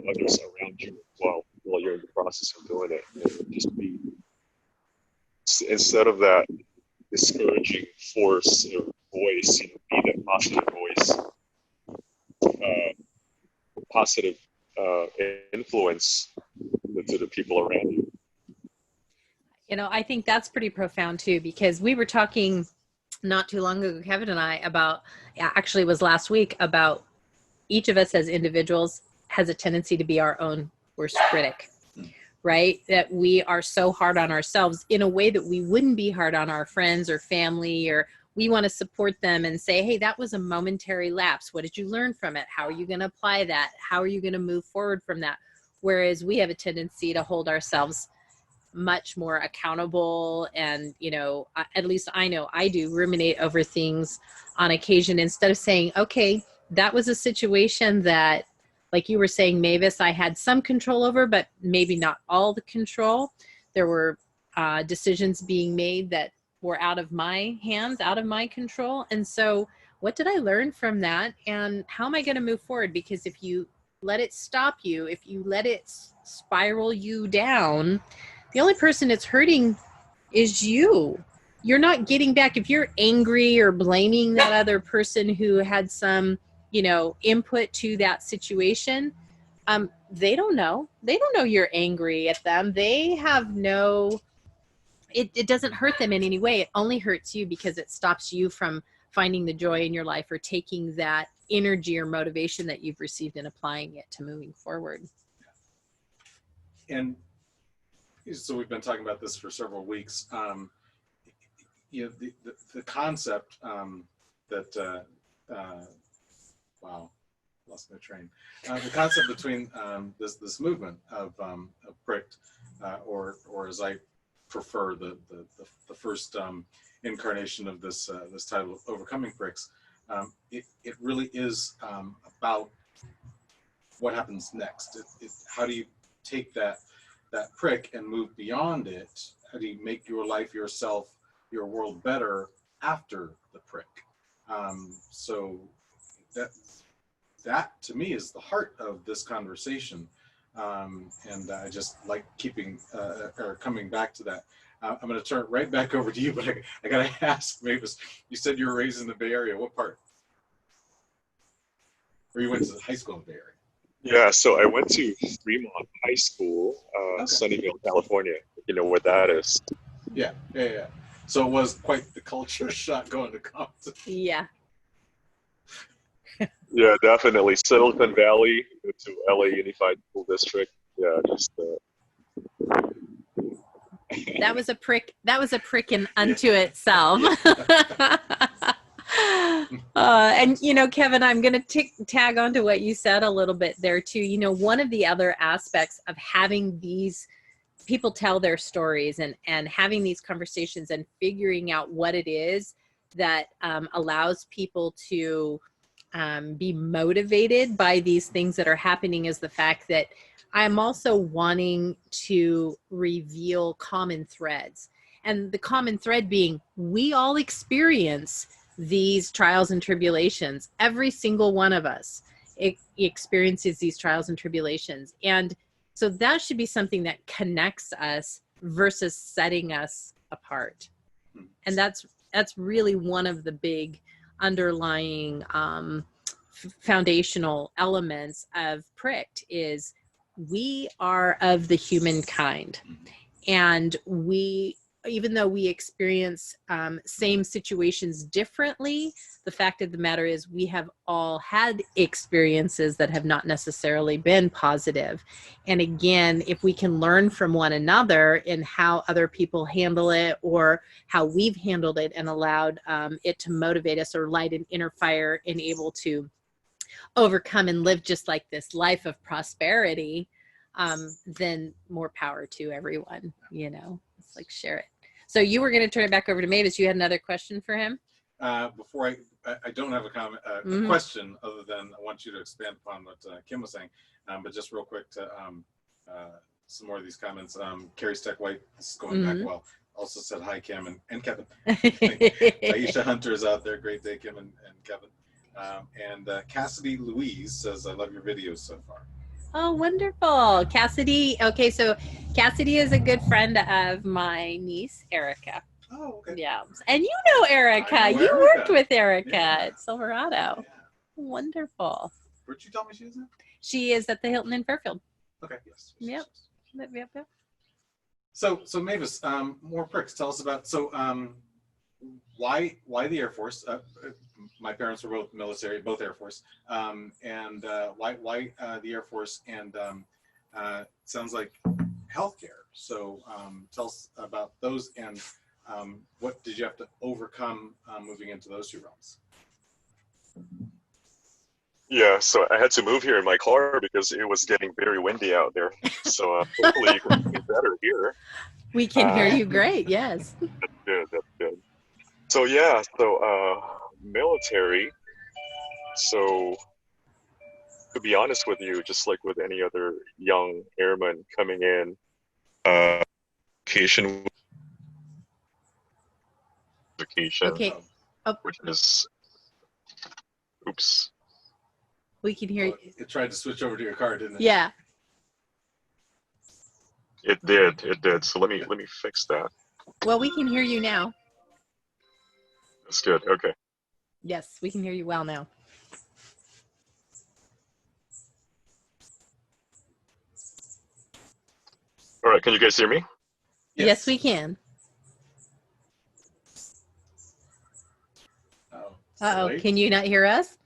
others around you while you're in the process of doing it. Just be, instead of that discouraging force or voice, be that positive voice, positive influence to the people around you. I think that's pretty profound too, because we were talking not too long ago, Kevin and I, about, actually it was last week, about each of us as individuals has a tendency to be our own worst critic, right? That we are so hard on ourselves in a way that we wouldn't be hard on our friends or family, or we want to support them and say, hey, that was a momentary lapse. What did you learn from it? How are you going to apply that? How are you going to move forward from that? Whereas we have a tendency to hold ourselves much more accountable. And, at least I know I do ruminate over things on occasion, instead of saying, okay, that was a situation that, like you were saying, Mavis, I had some control over, but maybe not all the control. There were decisions being made that were out of my hands, out of my control. And so what did I learn from that? And how am I going to move forward? Because if you let it stop you, if you let it spiral you down, the only person it's hurting is you. You're not getting back. If you're angry or blaming that other person who had some, input to that situation, they don't know. They don't know you're angry at them. They have it doesn't hurt them in any way. It only hurts you because it stops you from finding the joy in your life or taking that energy or motivation that you've received and applying it to moving forward. And so we've been talking about this for several weeks. The concept that wow, lost my train. The concept between this movement of pricked, or as I prefer, the first incarnation of this title, Overcoming Pricks. It really is about what happens next. How do you take that prick and move beyond it? How do you make your life, yourself, your world better after the prick? So that to me is the heart of this conversation, and I just like coming back to that. I'm going to turn it right back over to you, but I got to ask, Mavis, you said you were raised in the Bay Area. What part? Or you went to high school in the Bay Area? Yeah, so I went to Fremont High School, Sunnyvale, California. You know where that is? Yeah. So it was quite the culture shock going to Compton. Yeah. Yeah, definitely. Silicon Valley to LA Unified School District. Yeah, just that was a prick. That was a prick in unto itself. And Kevin, I'm going to tag onto what you said a little bit there too. One of the other aspects of having these people tell their stories and having these conversations and figuring out what it is that allows people to be motivated by these things that are happening is the fact that I'm also wanting to reveal common threads. And the common thread being, we all experience these trials and tribulations. Every single one of us experiences these trials and tribulations. And so that should be something that connects us versus setting us apart. And that's really one of the big underlying foundational elements of Pricked is we are of the humankind, and we even though we experience same situations differently, the fact of the matter is we have all had experiences that have not necessarily been positive. And again, if we can learn from one another in how other people handle it, or how we've handled it and allowed it to motivate us or light an inner fire and able to overcome and live just like this life of prosperity, then more power to everyone, you know. It's like, share it. So you were going to turn it back over to Mavis. You had another question for him? Before I don't have a comment, a question, other than I want you to expand upon what Kim was saying, but just real quick to some more of these comments. Carrie Steck White, this is going back well, also said hi, Kim and Kevin. Aisha Hunter is out there. Great day, Kim and Kevin. And Cassidy Louise says, I love your videos so far. Oh, wonderful. Cassidy. Okay, so Cassidy is a good friend of my niece, Erica. Oh, okay. Yeah. And you know Erica. You worked with Erica at Silverado. Yeah. Wonderful. Where'd you tell me she was at? She is at the Hilton in Fairfield. Okay, yes. Yep. So Mavis, more pricks. Tell us about, why the Air Force? My parents were both military, both Air Force. And why the Air Force? And sounds like healthcare. So tell us about those, and what did you have to overcome moving into those two realms? Yeah, so I had to move here in my car because it was getting very windy out there. So hopefully you can be better here. We can hear you great, yes. That's good, that's good. So yeah, military. So to be honest with you, just like with any other young airman coming in, vacation, okay. Which is, oops. We can hear you. It tried to switch over to your car, didn't it? Yeah. It did. So let me fix that. Well, we can hear you now. That's good. Okay. Yes, we can hear you well now. All right. Can you guys hear me? Yes, we can. Uh-oh. Can you not hear us?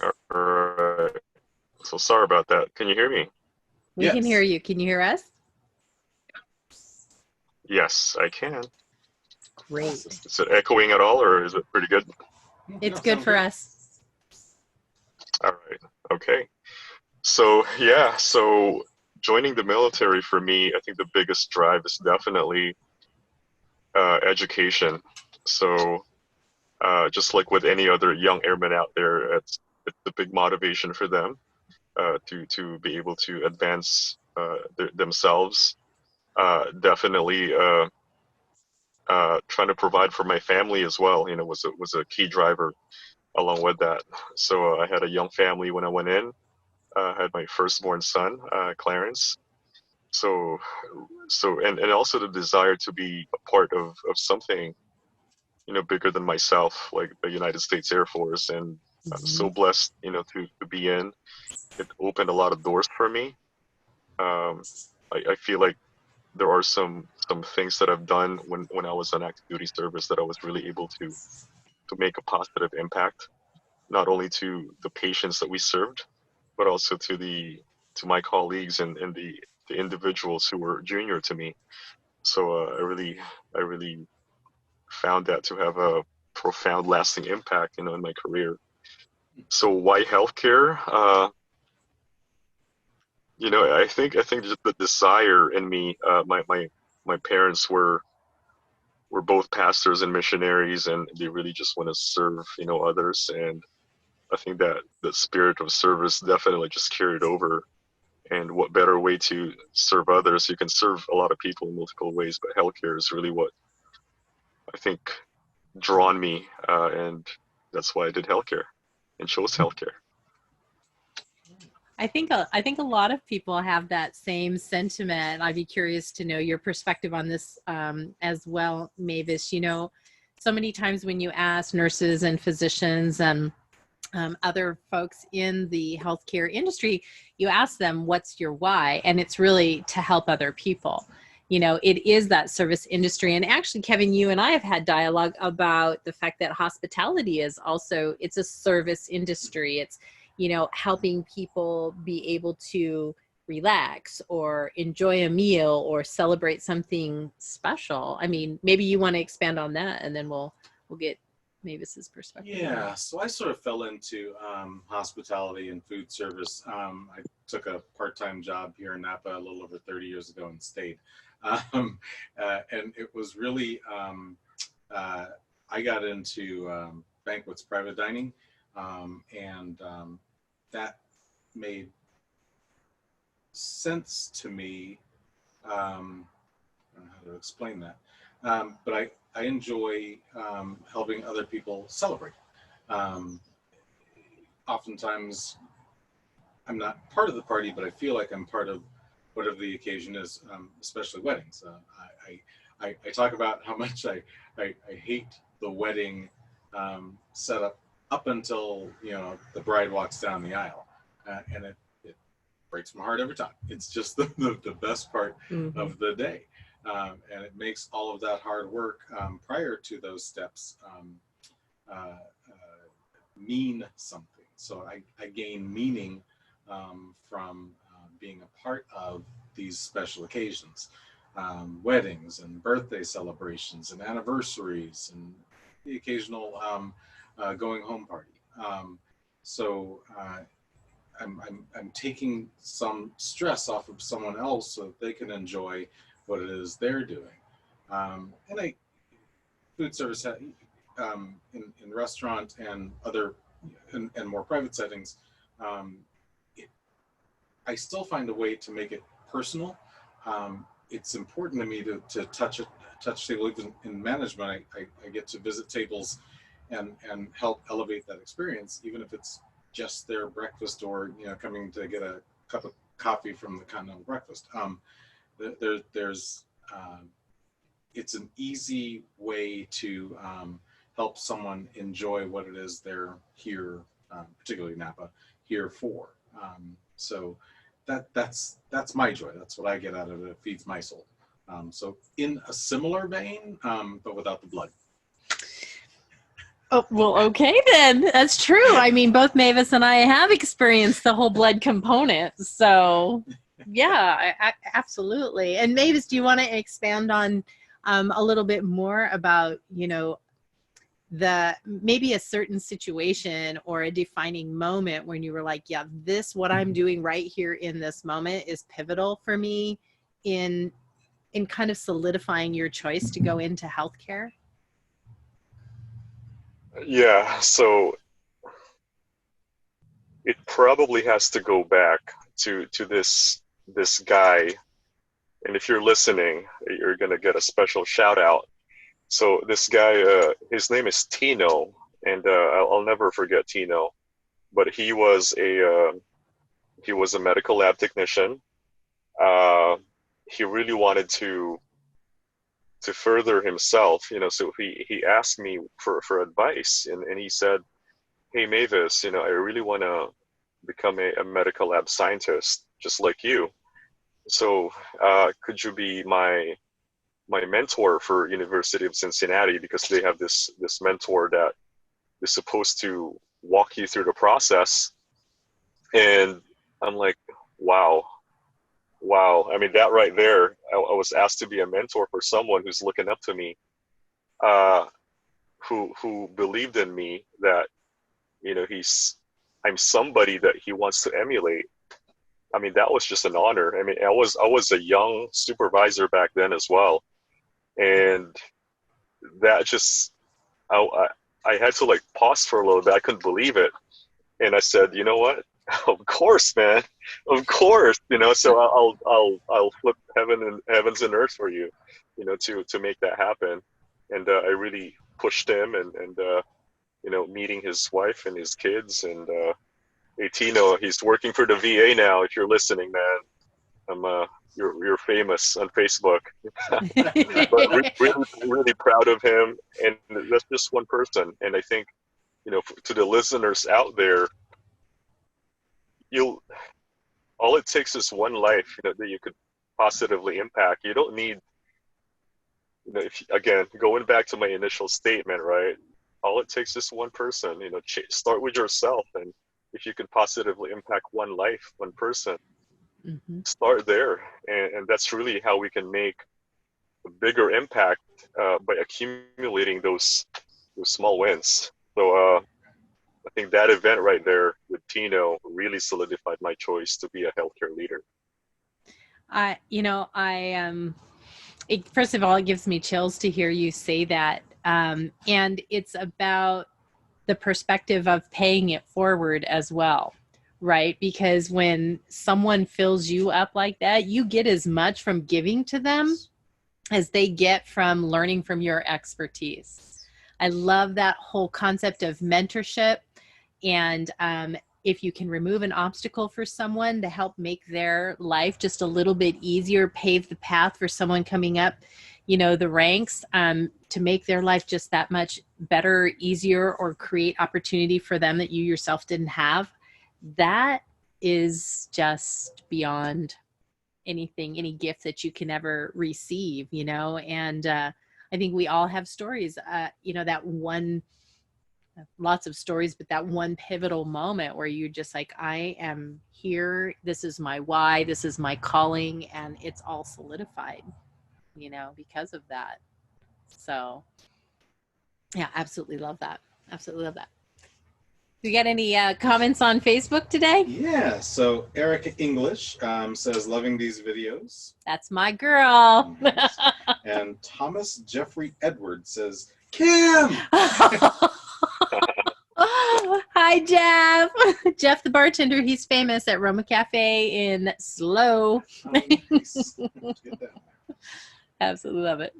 All right. So sorry about that. Can you hear me? We can hear you. Can you hear us? Yes, I can. Great. Is it echoing at all, or is it pretty good? It's good for us. All right. Okay. So yeah, so joining the military for me, I think the biggest drive is definitely education. So just like with any other young airman out there, it's a big motivation for them to be able to advance themselves. Definitely trying to provide for my family as well, you know, was a key driver along with that. So I had a young family when I went in. I had my firstborn son, Clarence. So and also the desire to be a part of something, you know, bigger than myself, like the United States Air Force. And I'm so blessed, you know, to be in. It opened a lot of doors for me. I feel like there are some things that I've done when I was on active duty service that I was really able to make a positive impact, not only to the patients that we served, but also to my colleagues and the individuals who were junior to me. So I really found that to have a profound, lasting impact, you know, in my career. So why healthcare? You know, I think just the desire in me. My parents were both pastors and missionaries, and they really just want to serve, you know, others. And I think that the spirit of service definitely just carried over. And what better way to serve others? You can serve a lot of people in multiple ways, but healthcare is really what I think drawn me, and that's why I did healthcare and chose healthcare. I think a lot of people have that same sentiment. I'd be curious to know your perspective on this as well, Mavis. You know, so many times when you ask nurses and physicians and other folks in the healthcare industry, you ask them, what's your why? And it's really to help other people. You know, it is that service industry. And actually, Kevin, you and I have had dialogue about the fact that hospitality is also, it's a service industry. It's, you know, helping people be able to relax or enjoy a meal or celebrate something special. I mean, maybe you want to expand on that, and then we'll get Mavis's perspective. Yeah, so I sort of fell into hospitality and food service. I took a part-time job here in Napa a little over 30 years ago and stayed. And it was really, I got into banquets, private dining, and that made sense to me. I don't know how to explain that, but I enjoy helping other people celebrate. Oftentimes, I'm not part of the party, but I feel like I'm part of whatever the occasion is, especially weddings. I talk about how much I hate the wedding setup up until, you know, the bride walks down the aisle, and it breaks my heart every time. It's just the best part of the day. And it makes all of that hard work prior to those steps mean something. So I gain meaning from being a part of these special occasions, weddings and birthday celebrations and anniversaries and the occasional going home party. So I'm taking some stress off of someone else so that they can enjoy what it is they're doing. And food service in restaurant and other and more private settings, I still find a way to make it personal. It's important to me to touch table. Even in management, I get to visit tables and help elevate that experience, even if it's just their breakfast or, you know, coming to get a cup of coffee from the continental breakfast. It's an easy way to help someone enjoy what it is they're here, particularly Napa, here for. So that's my joy. That's what I get out of it. It feeds my soul. So in a similar vein, but without the blood. Oh, well, okay, then. That's true. I mean, both Mavis and I have experienced the whole blood component. So, yeah, absolutely. And Mavis, do you want to expand on a little bit more about, you know, maybe a certain situation or a defining moment when you were like, yeah, what I'm doing right here in this moment is pivotal for me in kind of solidifying your choice to go into healthcare? Yeah, so it probably has to go back to this guy, and if you're listening, you're gonna get a special shout out. So this guy, his name is Tino, and I'll never forget Tino. But he was a medical lab technician. He really wanted to further himself, you know. So he asked me for advice, and he said, "Hey Mavis, you know, I really want to become a medical lab scientist, just like you. So could you be my mentor for University of Cincinnati, because they have this mentor that is supposed to walk you through the process." And I'm like, wow. I mean, that right there, I was asked to be a mentor for someone who's looking up to me, who believed in me, that, you know, I'm somebody that he wants to emulate. I mean, that was just an honor. I mean, I was a young supervisor back then as well. And that just, I had to like pause for a little bit. I couldn't believe it. And I said, you know what? Of course, man. Of course, you know, so I'll flip heavens and earth for you, you know, to make that happen. And I really pushed him, and you know, meeting his wife and his kids. And hey, Tino, he's working for the VA now. If you're listening, man, you're famous on Facebook. But really proud of him. And that's just one person. And I think to the listeners out there, all it takes is one life, that you could positively impact. You don't need, again, going back to my initial statement, right? All it takes is one person. Start with yourself, and if you can positively impact one life, one person, start there, and that's really how we can make a bigger impact by accumulating those small wins. So I think that event right there with Tino really solidified my choice to be a healthcare leader. First of all, it gives me chills to hear you say that. And it's about the perspective of paying it forward as well, right? Because when someone fills you up like that, you get as much from giving to them as they get from learning from your expertise. I love that whole concept of mentorship. And if you can remove an obstacle for someone to help make their life just a little bit easier, pave the path for someone coming up, the ranks, to make their life just that much better, easier, or create opportunity for them that you yourself didn't have, that is just beyond anything, any gift that you can ever receive, and I think we all have stories, that one, lots of stories, but that one pivotal moment where you're just like, I am here, this is my why, this is my calling, and it's all solidified, because of that. So yeah, absolutely love that. Absolutely love that. Do you got any comments on Facebook today? Yeah, so Erica English says, loving these videos. That's my girl. Nice. And Thomas Jeffrey Edwards says, Kim! Hi, Jeff. Jeff, the bartender, he's famous at Roma Cafe in Slow. Nice. Absolutely love it.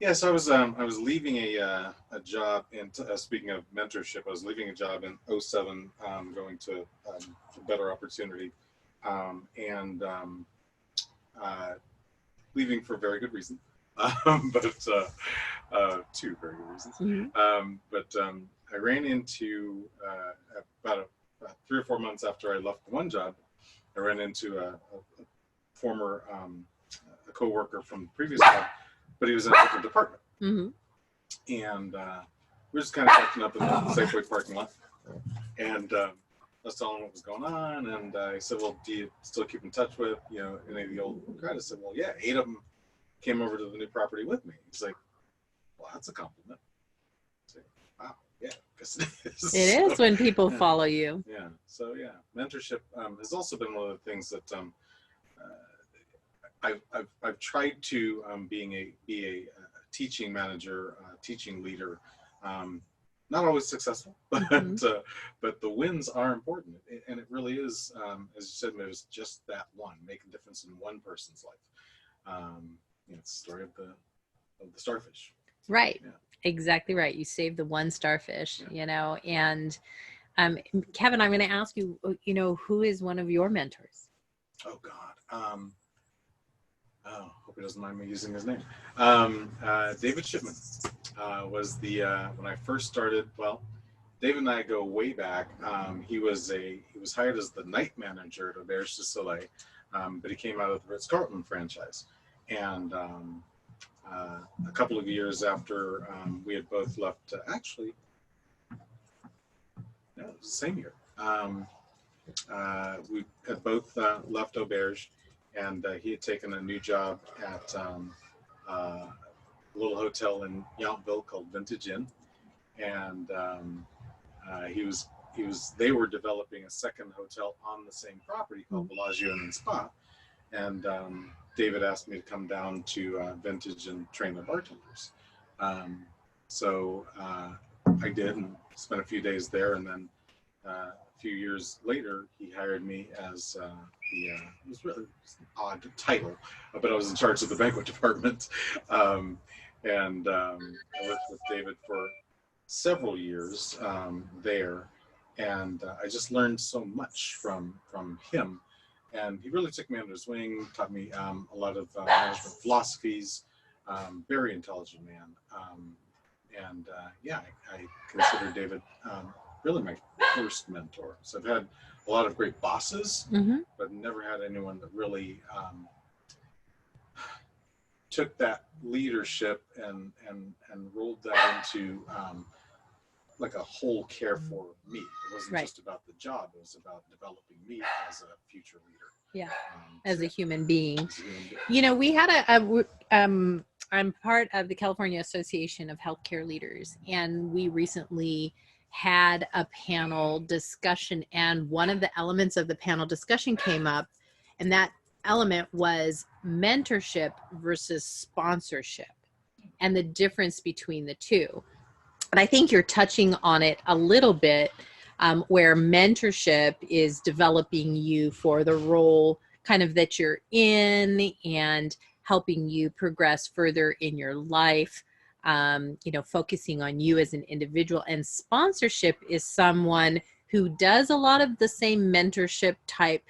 Yeah, so I was leaving a job in speaking of mentorship, I was leaving a job in 2007, going to a better opportunity, and leaving for a very good reason, but two very good reasons. Mm-hmm. I ran into about 3 or 4 months after I left one job, I ran into a former a coworker from the previous job, but he was in a different department. Mm-hmm. And we were just kind of catching up in the Safeway parking lot. And I was telling him what was going on. And I said, well, do you still keep in touch with, any of the old guys? I said, well, yeah, 8 of them came over to the new property with me. He's like, well, that's a compliment. I said, wow, yeah, because it is. It is when people follow you. Yeah. So, yeah, mentorship has also been one of the things that I've tried to be a teaching manager, teaching leader. Not always successful, but but the wins are important, and it really is, as you said, Mavis, just that one, make a difference in one person's life. It's the story of the starfish. Right. Yeah. Exactly right. You save the one starfish, and Kevin, I'm going to ask you, who is one of your mentors? Oh God. Hope he doesn't mind me using his name. David Shipman was the when I first started. Well, David and I go way back. He was hired as the night manager at Auberge du Soleil, but he came out of the Ritz-Carlton franchise. And a couple of years after we had both left, actually, no, it was the same year. We had both left Auberge. And he had taken a new job at a little hotel in Yountville called Vintage Inn, and they were developing a second hotel on the same property called Bellagio Inn and Spa, and David asked me to come down to Vintage and train their bartenders. So I did, and spent a few days there, and then a few years later, he hired me as it was really an odd title, but I was in charge of the banquet department. And I worked with David for several years there. And I just learned so much from him. And he really took me under his wing, taught me a lot of management philosophies, very intelligent man, and yeah, I consider David really my first mentor. So I've had a lot of great bosses, but never had anyone that really took that leadership and rolled that into like a whole care for me. It wasn't just about the job; it was about developing me as a future leader. Yeah, as a human being. As a human being. You know, we had I'm part of the California Association of Healthcare Leaders, and we recently had a panel discussion, and one of the elements of the panel discussion came up, and that element was mentorship versus sponsorship and the difference between the two. And I think you're touching on it a little bit, where mentorship is developing you for the role kind of that you're in and helping you progress further in your life, you know, focusing on you as an individual. And sponsorship is someone who does a lot of the same mentorship type,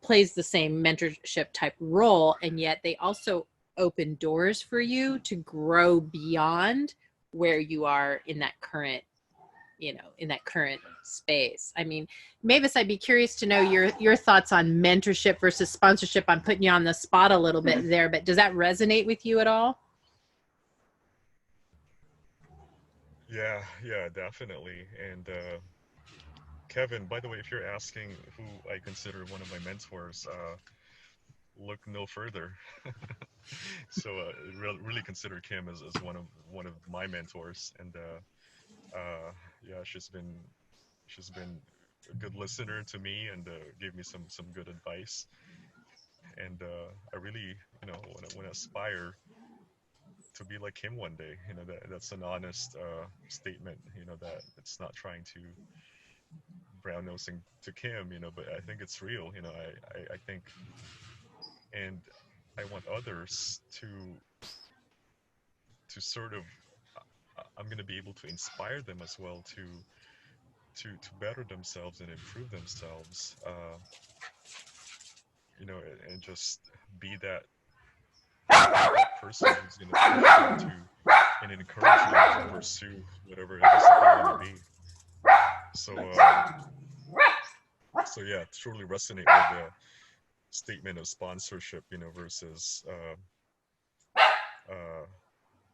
plays the same mentorship type role, and yet they also open doors for you to grow beyond where you are in that current, you know, in that current space. I mean, Mavis, I'd be curious to know your thoughts on mentorship versus sponsorship. I'm putting you on the spot a little bit there, but does that resonate with you at all? Yeah, definitely. And Kevin, by the way, if you're asking who I consider one of my mentors, look no further. So really consider Kim as one of my mentors, and yeah, she's been a good listener to me, and gave me some good advice. And I really, you know, want to aspire to be like him one day. You know, that's an honest statement. You know, that it's not trying to brown nosing to Kim. You know, but I think it's real. You know, I think, and I want others to sort of, I'm going to be able to inspire them as well to better themselves and improve themselves. You know, and just be that person who's going to push them to and encourage them to pursue whatever it is that they want to be. So, so yeah, truly resonate with the statement of sponsorship, you know, versus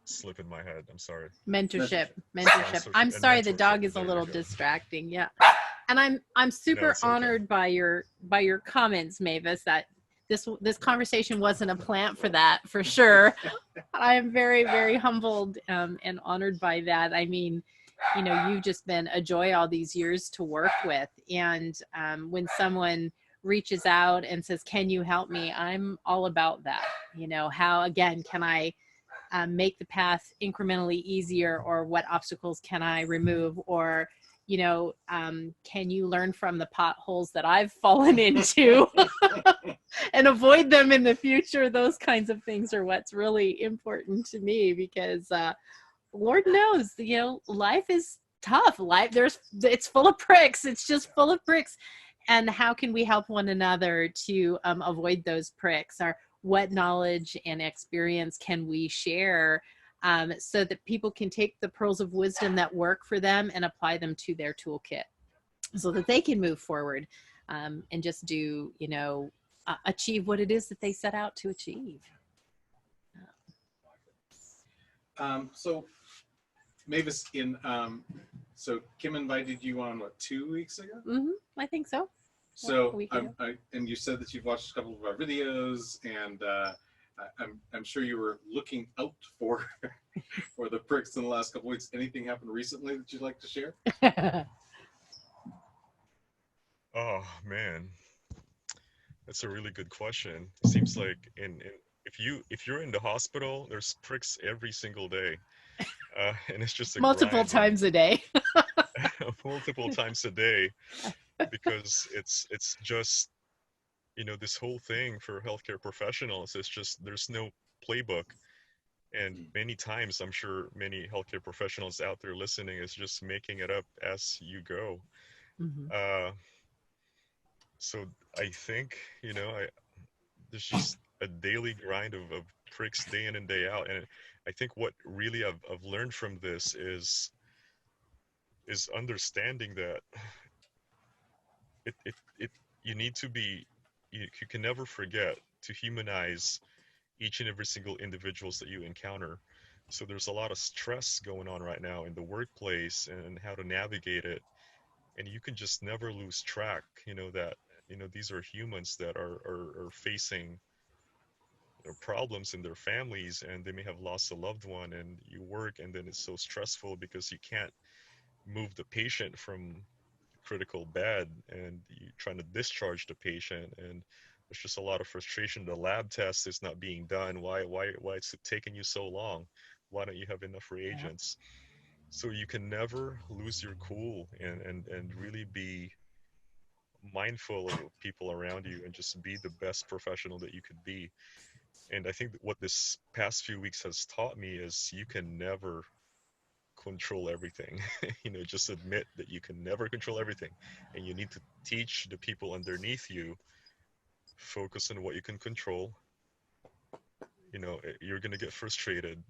slip in my head. I'm sorry. Mentorship. Sponsorship I'm and sorry, the dog mentorship. is a There you little go. distracting. Yeah. And I'm super it's okay. honored by your comments, Mavis, that this conversation wasn't a plant for that, for sure. I am very, very humbled and honored by that. I mean, you know, you've just been a joy all these years to work with. And when someone reaches out and says, can you help me? I'm all about that. You know, how, again, can I make the path incrementally easier, or what obstacles can I remove, or, you know, can you learn from the potholes that I've fallen into and avoid them in the future? Those kinds of things are what's really important to me, because Lord knows, you know, life is tough. It's full of pricks. It's just full of pricks. And how can we help one another to avoid those pricks? Or what knowledge and experience can we share so that people can take the pearls of wisdom that work for them and apply them to their toolkit, so that they can move forward and just do, you know, achieve what it is that they set out to achieve. So Mavis, so Kim invited you on, what, 2 weeks ago? I think so. So and you said that you've watched a couple of our videos, and I'm sure you were looking out for for the pricks in the last couple of weeks. Anything happened recently that you'd like to share? Oh man, that's a really good question. It seems like if you're in the hospital, there's pricks every single day, and it's just a multiple grind, times a day. multiple times a day, because it's just, you know, this whole thing for healthcare professionals is just, there's no playbook, and many times I'm sure many healthcare professionals out there listening is just making it up as you go. So I think, you know, there's just a daily grind of pricks day in and day out. And I think what really I've learned from this is understanding that it you need to be, you can never forget to humanize each and every single individuals that you encounter. So there's a lot of stress going on right now in the workplace and how to navigate it. And you can just never lose track, that, these are humans that are facing problems in their families, and they may have lost a loved one, and you work, and then it's so stressful because you can't move the patient from critical bed, and you're trying to discharge the patient, and there's just a lot of frustration. The lab test is not being done. Why is it taking you so long? Why don't you have enough reagents? So you can never lose your cool and really be mindful of people around you and just be the best professional that you could be. And I think that what this past few weeks has taught me is you can never control everything. Just admit that you can never control everything, and you need to teach the people underneath you, focus on what you can control. You're going to get frustrated,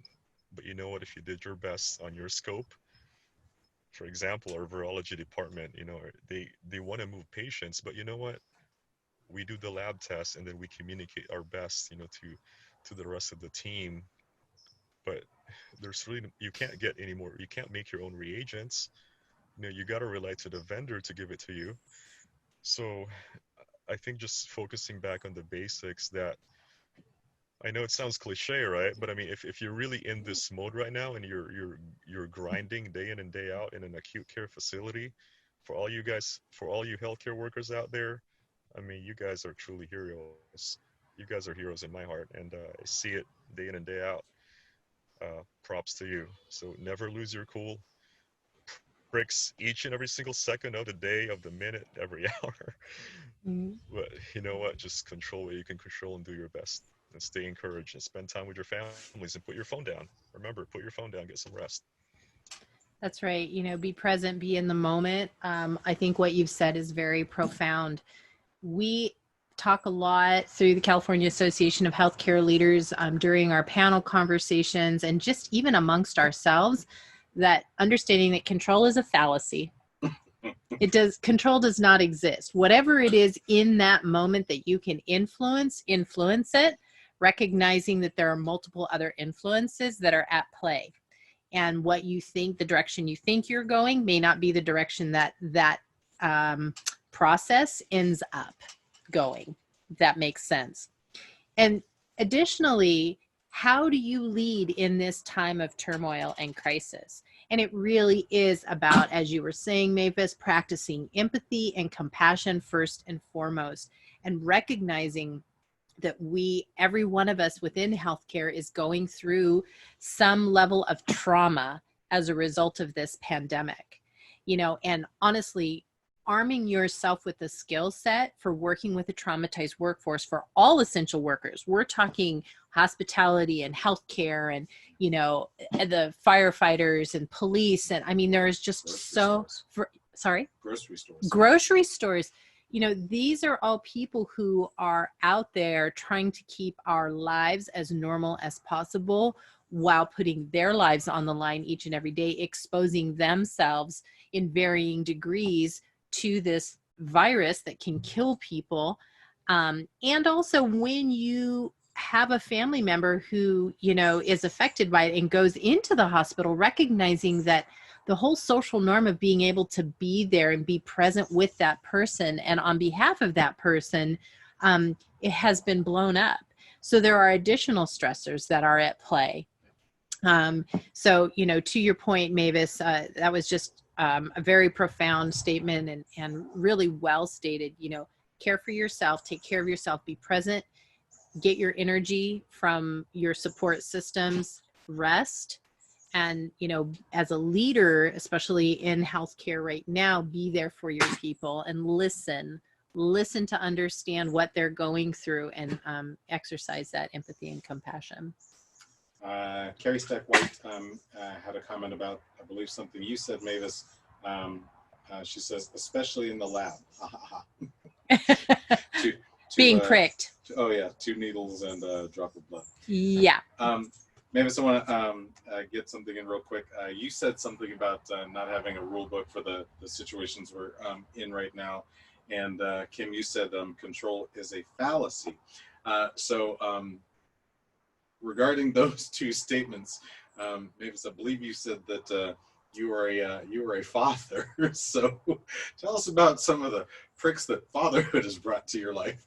but you know what, if you did your best on your scope, for example, our virology department, they want to move patients, but you know what, we do the lab tests and then we communicate our best, to the rest of the team. But there's really, you can't get any more, you can't make your own reagents. You got to rely to the vendor to give it to you. So I think just focusing back on the basics, that I know it sounds cliche, right? But I mean, if you're really in this mode right now and you're grinding day in and day out in an acute care facility, for all you healthcare workers out there, I mean, you guys are truly heroes. You guys are heroes in my heart, and I see it day in and day out. Props to you. So never lose your cool. Pricks each and every single second of the day, of the minute, every hour. But you know what? Just control what you can control and do your best, and stay encouraged, and spend time with your families, and put your phone down. Remember, put your phone down, get some rest. That's right. Be present, be in the moment. I think what you've said is very profound. We talk a lot through the California Association of Healthcare Leaders during our panel conversations, and just even amongst ourselves, that understanding that control is a fallacy. Control does not exist. Whatever it is in that moment that you can influence it, recognizing that there are multiple other influences that are at play. And what you think, the direction you think you're going, may not be the direction that process ends up going. If that makes sense. And additionally, how do you lead in this time of turmoil and crisis? And it really is about, as you were saying, Mavis, practicing empathy and compassion first and foremost, and recognizing that every one of us within healthcare is going through some level of trauma as a result of this pandemic, and honestly, arming yourself with the skill set for working with a traumatized workforce for all essential workers. We're talking hospitality and healthcare and, the firefighters and police. And I mean, there is just grocery stores. These are all people who are out there trying to keep our lives as normal as possible while putting their lives on the line each and every day, exposing themselves in varying degrees to this virus that can kill people. And also when you have a family member who, is affected by it and goes into the hospital, recognizing that the whole social norm of being able to be there and be present with that person and on behalf of that person, it has been blown up. So there are additional stressors that are at play. So, to your point, Mavis, that was just a very profound statement and really well stated. Care for yourself, take care of yourself, be present, get your energy from your support systems, rest. And, as a leader, especially in healthcare right now, be there for your people and listen to understand what they're going through, and exercise that empathy and compassion. Carrie Stack-White had a comment about, I believe, something you said, Mavis. She says, especially in the lab. Being pricked. Oh yeah, 2 needles and a drop of blood. Yeah. Mavis, I want to get something in real quick. You said something about not having a rule book for the situations we're in right now. And Kim, you said control is a fallacy. Regarding those 2 statements, Mavis, I believe you said that you are a father. So tell us about some of the pricks that fatherhood has brought to your life.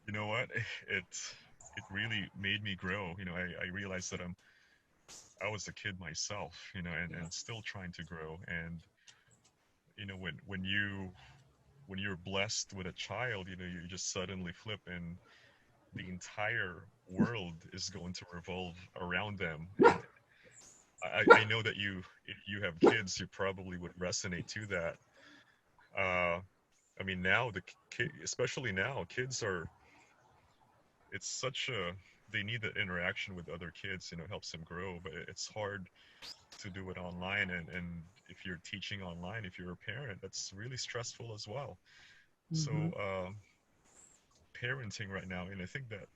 You know what? It really made me grow. I realized that I was a kid myself, and still trying to grow. And when you're blessed with a child, you just suddenly flip, and the entire world is going to revolve around them. And I know that if you have kids, you probably would resonate to that. I mean, now especially now, kids it's such they need that interaction with other kids. It helps them grow, but it's hard to do it online. And if you're teaching online, if you're a parent, that's really stressful as well. So parenting right now, and I think that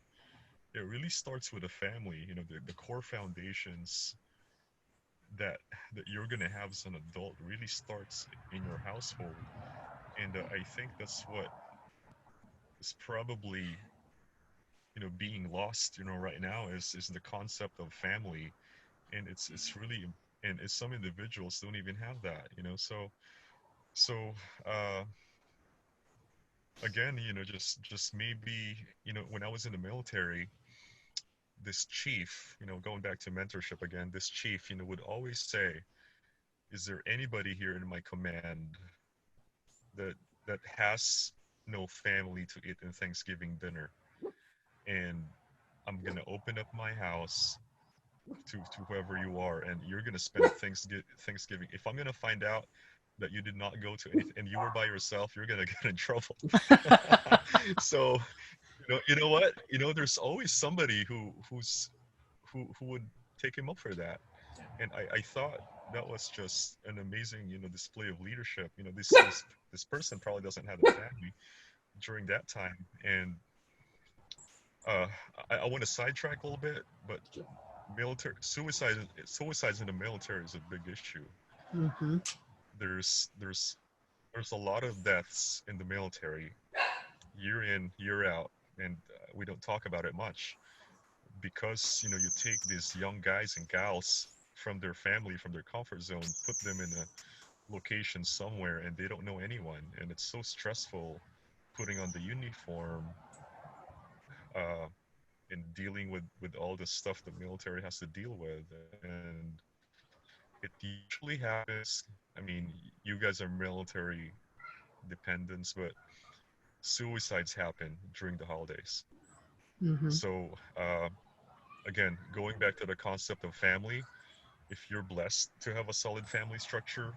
it really starts with a family. The core foundations that you're going to have as an adult really starts in your household. And I think that's what is probably being lost right now is the concept of family. And it's really, and it's some individuals don't even have that. So again, just maybe, when I was in the military, this chief, going back to mentorship again, this chief, would always say, is there anybody here in my command that has no family to eat in Thanksgiving dinner? And I'm going to open up my house to whoever you are, and you're going to spend Thanksgiving. If I'm going to find out that you did not go to anything and you were by yourself, you're going to get in trouble. So, you know what? There's always somebody who would take him up for that. And I thought that was just an amazing, display of leadership. This person probably doesn't have a family during that time. And I want to sidetrack a little bit, but suicides in the military is a big issue. Mm-hmm. There's a lot of deaths in the military, year in, year out, and we don't talk about it much, because you take these young guys and gals from their family, from their comfort zone, put them in a location somewhere, and they don't know anyone, and it's so stressful putting on the uniform and dealing with all the stuff the military has to deal with. And it usually happens, I mean, you guys are military dependents, but suicides happen during the holidays. Mm-hmm. So again, going back to the concept of family, if you're blessed to have a solid family structure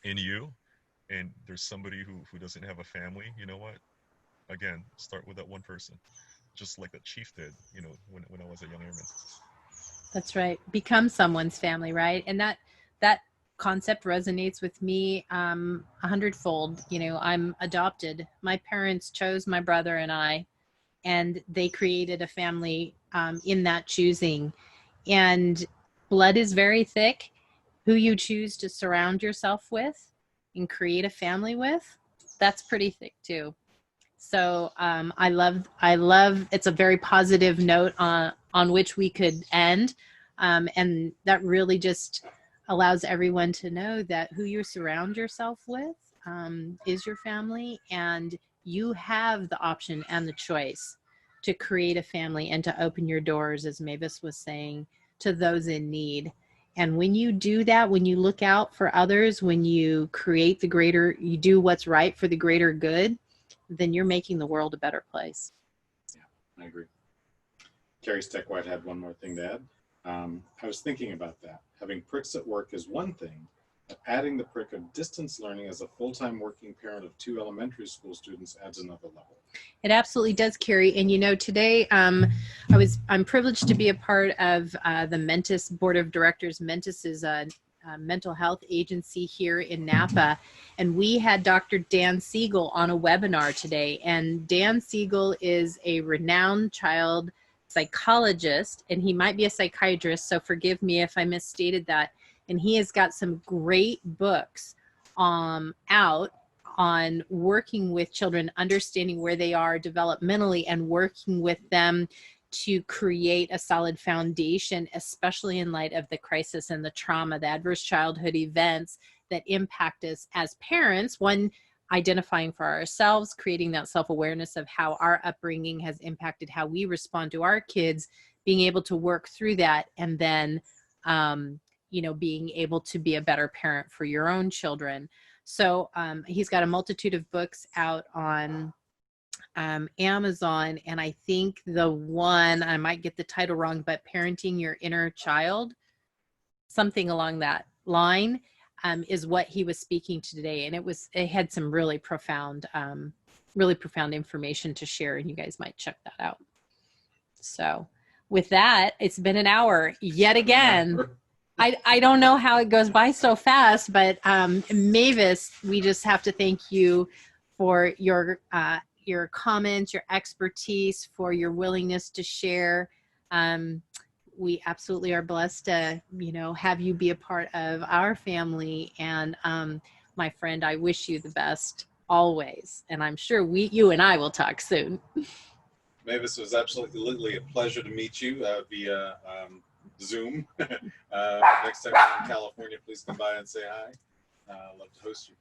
in you, and there's somebody who doesn't have a family, you know what? Again, start with that one person, just like that chief did, when I was a young airman. That's right. Become someone's family, right? And that concept resonates with me 100-fold. I'm adopted. My parents chose my brother and I, and they created a family in that choosing. And blood is very thick. Who you choose to surround yourself with and create a family with, that's pretty thick too. So I love, it's a very positive note on which we could end. And that really just allows everyone to know that who you surround yourself with is your family, and you have the option and the choice to create a family and to open your doors, as Mavis was saying, to those in need. And when you do that, when you look out for others, when you create you do what's right for the greater good, then you're making the world a better place. Yeah, I agree. Carrie Steckwhite had one more thing to add. I was thinking about that. Having pricks at work is one thing, but adding the prick of distance learning as a full-time working parent of 2 elementary school students adds another level. It absolutely does, Carrie. And today I'm privileged to be a part of the Mentis Board of Directors. Mentis is mental health agency here in Napa. And we had Dr. Dan Siegel on a webinar today. And Dan Siegel is a renowned child psychologist, and he might be a psychiatrist, so forgive me if I misstated that. And he has got some great books out on working with children, understanding where they are developmentally, and working with them to create a solid foundation, especially in light of the crisis and the trauma, the adverse childhood events that impact us as parents. One, identifying for ourselves, creating that self-awareness of how our upbringing has impacted how we respond to our kids, being able to work through that, and then you know, being able to be a better parent for your own children. So he's got a multitude of books out on Amazon, and I think the one, I might get the title wrong, but Parenting Your Inner Child, something along that line, is what he was speaking to today. And it had some really profound information to share, and you guys might check that out. So with that, it's been an hour yet again. I don't know how it goes by so fast, but Mavis, we just have to thank you for your comments, your expertise, for your willingness to share. We absolutely are blessed to, you know, have you be a part of our family. And my friend, I wish you the best always. And I'm sure you and I will talk soon. Mavis, it was absolutely a pleasure to meet you via Zoom. Next time you're in California, please come by and say hi. I'd love to host you.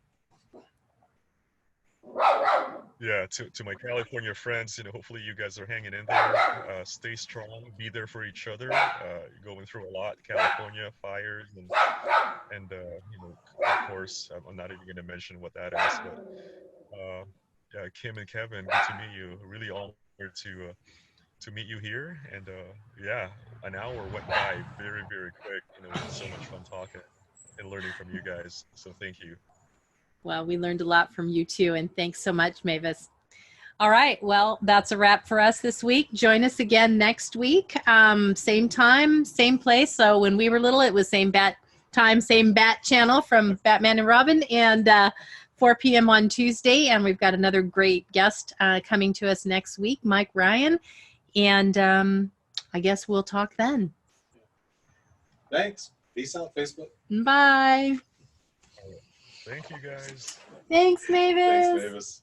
Yeah, to my California friends, you know, hopefully you guys are hanging in there. Stay strong, be there for each other. Going through a lot, California fires, and you know, of course, I'm not even going to mention what that is, but yeah, Kim and Kevin, good to meet you. Really honored to meet you here, and yeah, an hour went by very, very quick. You know, it was so much fun talking and learning from you guys. So thank you. Well, we learned a lot from you too, and thanks so much, Mavis. All right, well, that's a wrap for us this week. Join us again next week, same time, same place. So when we were little, it was same bat time, same bat channel from Batman and Robin, and 4 p.m. on Tuesday. And we've got another great guest coming to us next week, Mike Ryan. And I guess we'll talk then. Thanks. Peace out, Facebook. Bye. Thank you, guys. Thanks, Mavis. Thanks, Mavis.